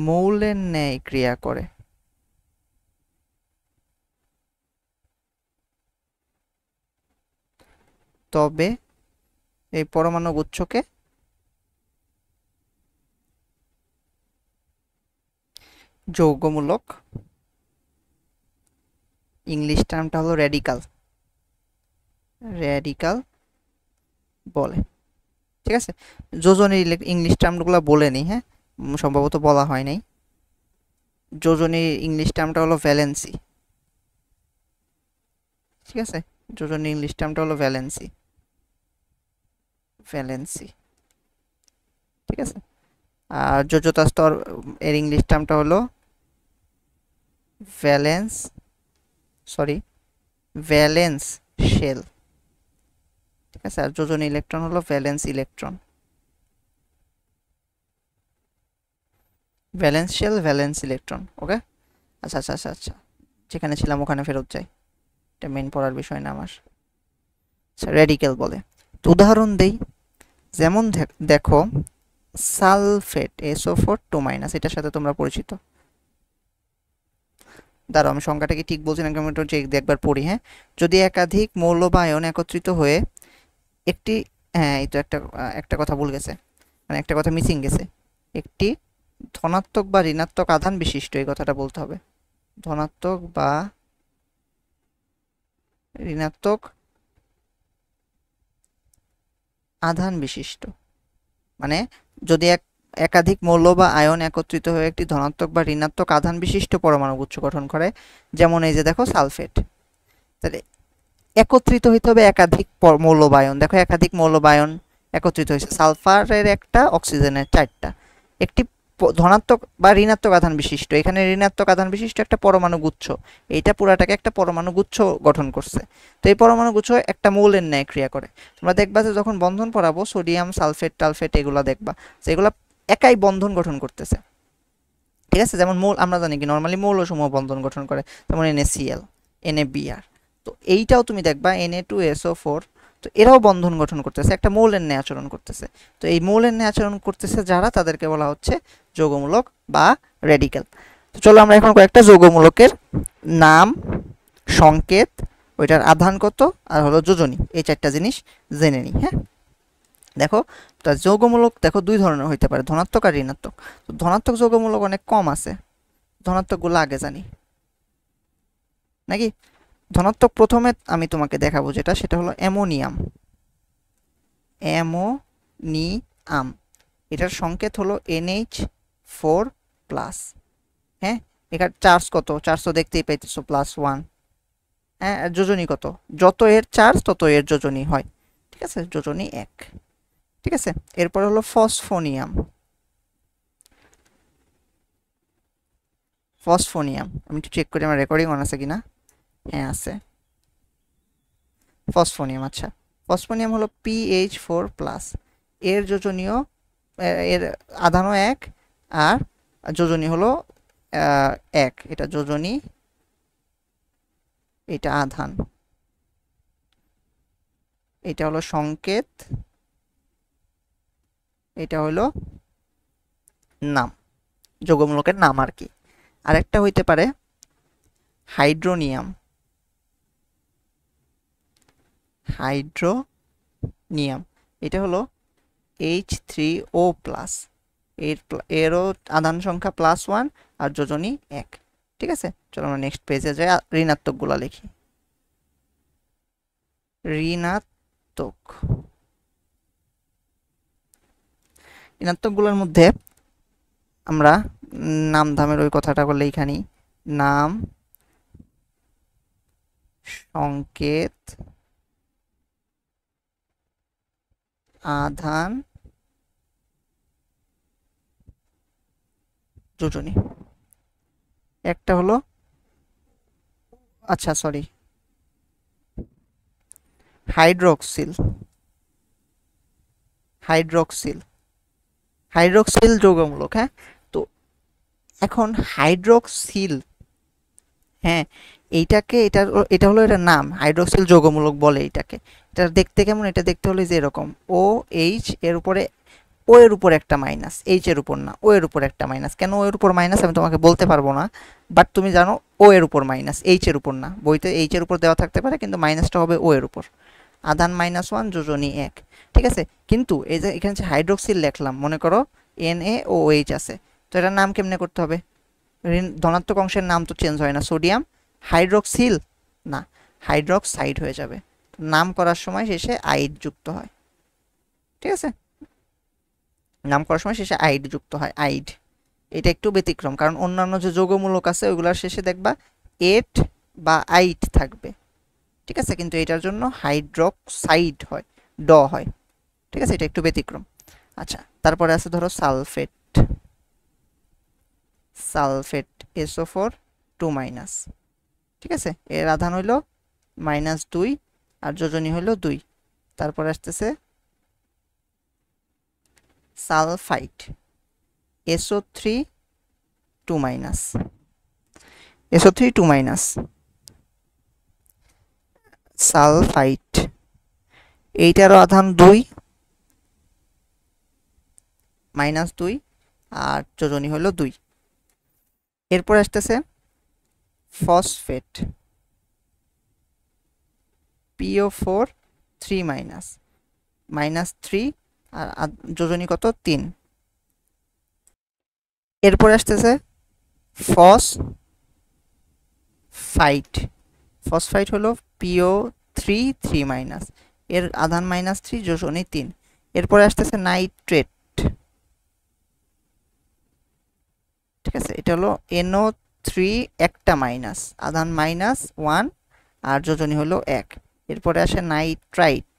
মৌলের ন্যায় ক্রিয়া করে, তবে এই পরমাণু গুচ্ছকে যৌগমূলক, ইংলিশ টার্মটা হলো র্যাডিকাল, র্যাডিকাল বলে। ঠিক আছে, যোজনীর ইংলিশ টার্মগুলো বলে নিই। হ্যাঁ সম্ভবত বলা হয় নাই। যোজনীর ইংলিশ টার্মটা হলো ভ্যালেন্সি। ঠিক আছে, যোজনীর ইংলিশ টার্মটা হলো ভ্যালেন্সি, ভ্যালেন্সি। ঠিক আছে, আর যোজ্যতা স্তর এর ইংলিশ টার্মটা হলো ভ্যালেন্স, সরি ভ্যালেন্স শেল। ঠিক আছে, আর যোজনী ইলেকট্রন হলো valence electron, valence shell valence electron. Okay আচ্ছা আচ্ছা আচ্ছা আচ্ছা, যেখানে ছিলাম ওখানে ফেরত যাই, এটা মেন পড়ার বিষয় না আমার। আচ্ছা র্যাডিক্যাল বলে, তো উদাহরণ দেই। যেমন দেখো সালফেট SO4 2-, এটার সাথে তোমরা পরিচিত। দাঁড়াও আমি সংখ্যাটা কি ঠিক বলছি না একবার পড়ি। হ্যাঁ যদি একাধিক মৌল বা আয়ন একত্রিত হয়ে একটি, হ্যাঁ এই তো একটা কথা ভুল গেছে, মানে একটা কথা মিসিং গেছে, একটি ধনাত্মক বা ঋণাত্মক আধান বিশিষ্ট, এই কথাটা বলতে হবে, ধনাত্মক বা ঋণাত্মক আধান বিশিষ্ট, মানে যদি একাধিক মৌল বা আয়ন একত্রিত হয়ে একটি ধনাত্মক বা ঋণাত্মক আধান বিশিষ্ট পরমাণু গুচ্ছ গঠন করে, যেমন এই যে দেখো সালফেট, তাহলে একত্রিত হইতে হবে একাধিক মৌল বা আয়ন। দেখো একাধিক মৌল বা আয়ন একত্রিত হয়েছে, সালফারের একটা, অক্সিজেনের 4টা, একটি ধনাত্মক বা ঋণাত্মক আধান বিশিষ্ট, এখানে ঋণাত্মক আধান বিশিষ্ট একটা পরমাণু গুচ্ছ, এইটা পুরাটাকে একটা পরমাণু গুচ্ছ গঠন করছে। তো এই পরমাণু গুচ্ছ একটা মৌলের ন্যায় ক্রিয়া করে। তোমরা দেখবা যে যখন বন্ধন পড়াবো সোডিয়াম সালফেট টালফেট এগুলো দেখবা যে এগুলা একাই বন্ধন গঠন করতেছে। ঠিক আছে, যেমন মৌল আমরা জানি কি নর্মালি মৌলসমূহ বন্ধন গঠন করে, যেমন NaCl NaBr, তো এইটাও তুমি দেখবা Na2SO4, তো এরাও বন্ধন গঠন করতেছে, একটা মৌলের ন্যায় আচরণ করতেছে। তো এই মৌলের ন্যায় আচরণ করতেছে যারা, তাদেরকে বলা হচ্ছে যৌগমূলক বা র্যাডিক্যাল। তো চলো আমরা এখন কয়েকটা যৌগমূলকের নাম, সংকেত, ওইটার আধান কত আর হলো যোজনী, এই 4টা জিনিস জেনে নিই। হ্যাঁ দেখো তা যৌগমূলক দেখো 2 ধরনের হইতে পারে, ধনাত্মক আর ঋণাত্মক। তো ধনাত্মক যৌগমূলক অনেক কম আছে, ধনাত্মকগুলো আগে জানি। নাকি? ধনাত্মক প্রথমে আমি তোমাকে দেখাবো যেটা, সেটা হলো অ্যামোনিয়াম। অ্যামোনিয়াম, এটার সংকেত হলো NH4+। হ্যাঁ, এখানে চার্জ কত? চার্জ তো দেখতেই পাইতেছো +1। হ্যাঁ, আর যোজনী কত? যত এর চার্জ তত এর যোজনী হয়। ঠিক আছে, যোজনী 1। ঠিক আছে, এরপর হলো ফসফোনিয়াম। ফসফোনিয়াম, আমি একটু চেক করি আমার রেকর্ডিং অন আছে কিনা। হ্যাঁ আছে, ফসফোনিয়াম। আচ্ছা, ফসফোনিয়াম হলো PH4+। এর যোজনীয়, এর আধানও 1 আর যোজনী হলো 1। এটা যোজনী, এটা আধান, এটা হলো সংকেত, এটা হলো নাম, যৌগমূলকের নাম আর কি। আরেকটা হইতে পারে হাইড্রোনিয়াম। হাইড্রোনিয়াম, এটা হলো H3O+। এরও আধান সংখ্যা +1 আর যোজনী 1। ঠিক আছে, চলো আমরা নেক্সট পেজে যাই, ঋণাত্মকগুলো লিখি। ঋণাত্মক, ঋণাত্মকগুলোর মধ্যে আমরা নাম ধামের ওই কথাটা করলে এখানে নাম, সংকেত, আধান, যোজনী। একটা হলো, আচ্ছা সরি, হাইড্রোক্সিল। হাইড্রোক্সিল, হাইড্রোক্সিল যৌগমূলক। হ্যাঁ, তো এখন হাইড্রোক্সিল, হ্যাঁ এইটাকে, এটা হলো এটার নাম, হাইড্রোক্সিল যৌগমূলক বলে এটাকে। এটা দেখতে কেমন? এটা দেখতে হলো যে এরকম, OH এর উপরে, ও এর উপর একটা মাইনাস, এইচ এর উপর না, ও এর উপর একটা মাইনাস। কেন ও এর উপর মাইনাস আমি তোমাকে বলতে পারবো না, বাট তুমি জানো ও এর উপর মাইনাস, এইচ এর উপর না। বইতে এইচ এর উপর দেওয়া থাকতে পারে, কিন্তু মাইনাসটা হবে ও এর উপর। আধান -1, যোজনী 1। ঠিক আছে, কিন্তু এই যে এখানে যে হাইড্রোক্সিল লিখলাম, মনে করো NaOH আছে, তো এটার নাম কেমনে করতে হবে? ধনাত্মক অংশের নাম তো চেঞ্জ হয় না, সোডিয়াম হাইড্রোক্সিল না, হাইড্রোক্সাইড হয়ে যাবে। নাম করার সময় শেষে আইড যুক্ত হয়। ঠিক আছে, নাম করার সময় শেষে আইড যুক্ত হয়, আইড। এটা একটু ব্যতিক্রম, কারণ অন্যান্য যে যৌগমূলক আছে ওইগুলোর শেষে দেখবা এট বা আইট থাকবে। ঠিক আছে, কিন্তু এটার জন্য হাইড্রোক্সাইড হয়, ড হয়। ঠিক আছে, এটা একটু ব্যতিক্রম। আচ্ছা, তারপরে আছে ধরো সালফেট। Sulphate SO4 2-। ঠিক আছে, এর আধান হইল -2 আর যোজনী হইল 2। তারপরে আসতেছে সালফাইট SO3 2-। SO3 2-। সালফাইট, এইটারও আধান 2, -2 আর যোজনী হলো 2। এরপর আসতেছে ফসফেট PO4 3-, -3 আর যোজনী কত? 3। এরপর আসতেছে ফসফাইট। ফসফাইট হলো PO3 3-, এর আধান -3, যোজনী 3। এরপরে আসতেছে নাইট্রেট। ঠিক আছে, এটা হলো NO3 একটা মাইনাস, আধান -1 আর যোজনী হলো 1। এরপরে আসে নাইট্রাইট।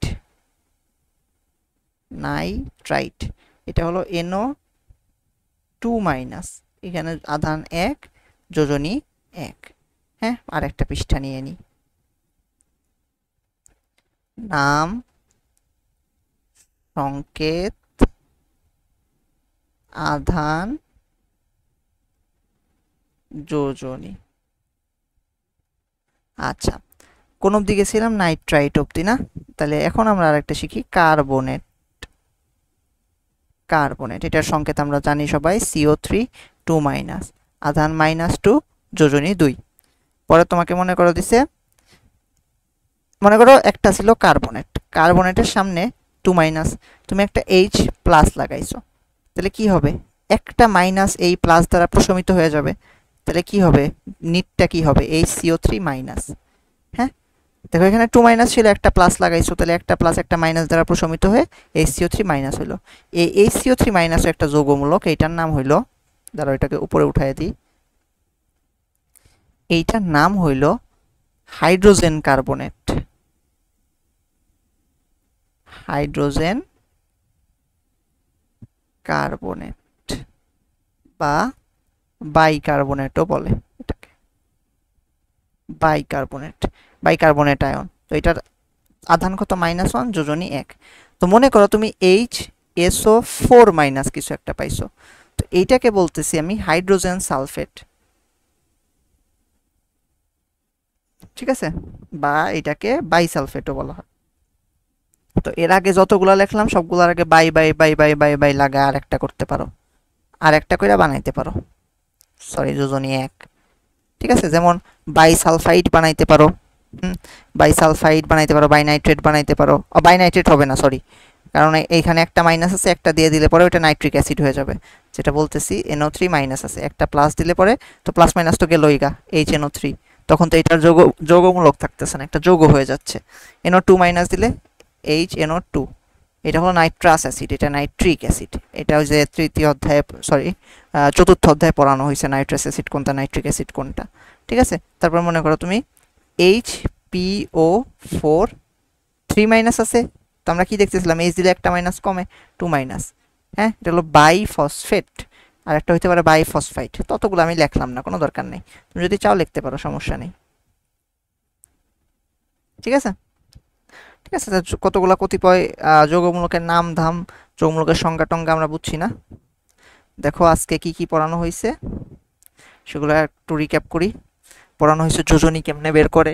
নাইট্রাইট, এটা হলো NO2-, এখানে আধান 1, যোজনী 1। হ্যাঁ, আর একটা পৃষ্ঠা নিয়ে নিই। নাম, সংকেত, আধান, যোজনী। আচ্ছা, কোন অবধি গেছিলাম? নাইট্রাইট অবধি না? তাহলে এখন আমরা আরেকটা শিখি, কার্বনেট। কার্বনেট, এটার সংকেত আমরা জানি সবাই, CO3 2-, আধান -2, যোজনী 2। পরে তোমাকে মনে করো দিছে, মনে করো একটা ছিল কার্বনেট, কার্বনেটের সামনে 2-, তুমি একটা H+ লাগাইছো, তাহলে কি হবে? একটা মাইনাস এই প্লাস দ্বারা প্রশমিত হয়ে যাবে, তাহলে কি হবে, নিটটা কি হবে, HCO3 মাইনাস। হ্যাঁ, দেখো এখানে 2 মাইনাস ছিল, একটা প্লাস লাগাইছো, তাহলে একটা প্লাস একটা মাইনাস দ্বারা প্রশমিত হয়ে HCO3 মাইনাস হইলো। এই HCO3 মাইনাস একটা যৌগমূলক, এইটার নাম হইলো, দ্বারা এটাকে উপরে উঠাই দিই, এইটার নাম হইল হাইড্রোজেন কার্বনেট, হাইড্রোজেন কার্বনেট বা বাইকার্বনেটও বলে এটাকে, বাইকার্বনেট, বাইকার্বনেট আয়ন। তো এটার আধান কত, -1, যোজনী 1। তো মনে করো তুমি HSO4 মাইনাস কিছু একটা পাইছো, তো এইটাকে বলতেছি আমি হাইড্রোজেন সালফেট, ঠিক আছে, বা এটাকে বাইসালফেটও বলা হয়। তো এর আগে যতগুলা লিখলাম সবগুলোর আগে bye bye bye bye bye bye লাগা আর একটা করতে পারো, আর একটা করে বানাইতে পারো, সরি যোজনী 1, ঠিক আছে। যেমন বাইসালফাইড বানাইতে পারো, বাইসালফাইড বানাইতে পারো, বাইনাইট্রেট বানাইতে পারো, বাইনাইট্রেট হবে না, সরি, কারণ এইখানে একটা মাইনাস আছে, একটা দিয়ে দিলে পরে ওটা নাইট্রিক অ্যাসিড হয়ে যাবে, যেটা বলতেছি NO3 মাইনাস আছে, একটা প্লাস দিলে পরে তো প্লাস মাইনাস তো গেলই গা, HNO3, তখন তো এটার যৌগমূলক থাকতেছে না, একটা যৌগ হয়ে যাচ্ছে। NO2 মাইনাস দিলে HNO2, এটা হলো নাইট্রাস অ্যাসিড, এটা নাইট্রিক অ্যাসিড, এটা ওই যে তৃতীয় অধ্যায়ে, সরি চতুর্থ অধ্যায়ে পড়ানো হয়েছে নাইট্রাস অ্যাসিড কোনটা, নাইট্রিক অ্যাসিড কোনটা, ঠিক আছে। তারপর মনে করো তুমি HPO4 3 মাইনাস আছে, তো আমরা কি দেখতেছিলাম, H দিলে একটা মাইনাস কমে, 2 মাইনাস, হ্যাঁ, এটা হলো বাইফসফেট, আর একটা হইতে পারে বাইফসফাইট। ততগুলো আমি লিখলাম না, কোনো দরকার নেই, তুমি যদি চাও লিখতে পারো, সমস্যা নেই, ঠিক আছে। ঠিক আছে, কতগুলো কতিপয় যৌগমূলকের নাম ধাম, যৌগমূলকের সংজ্ঞা টঙ্গা আমরা বুঝছি না। দেখো আজকে কি কি পড়ানো হয়েছে সেগুলো একটু রিক্যাপ করি। পড়ানো হয়েছে যোজনী কেমনে বের করে,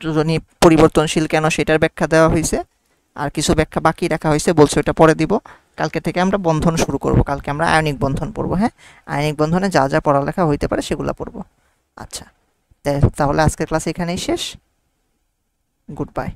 যোজনী পরিবর্তনশীল কেন সেটার ব্যাখ্যা দেওয়া হয়েছে, আর কিছু ব্যাখ্যা বাকি রাখা হয়েছে, বলছে ওটা পরে দিব। কালকে থেকে আমরা বন্ধন শুরু করব, কালকে আমরা আয়নিক বন্ধন পড়বো। হ্যাঁ, আয়নিক বন্ধনে যা যা পড়ালেখা হইতে পারে সেগুলো পড়বো। আচ্ছা, তাহলে আজকের ক্লাস এখানেই শেষ, গুড বাই।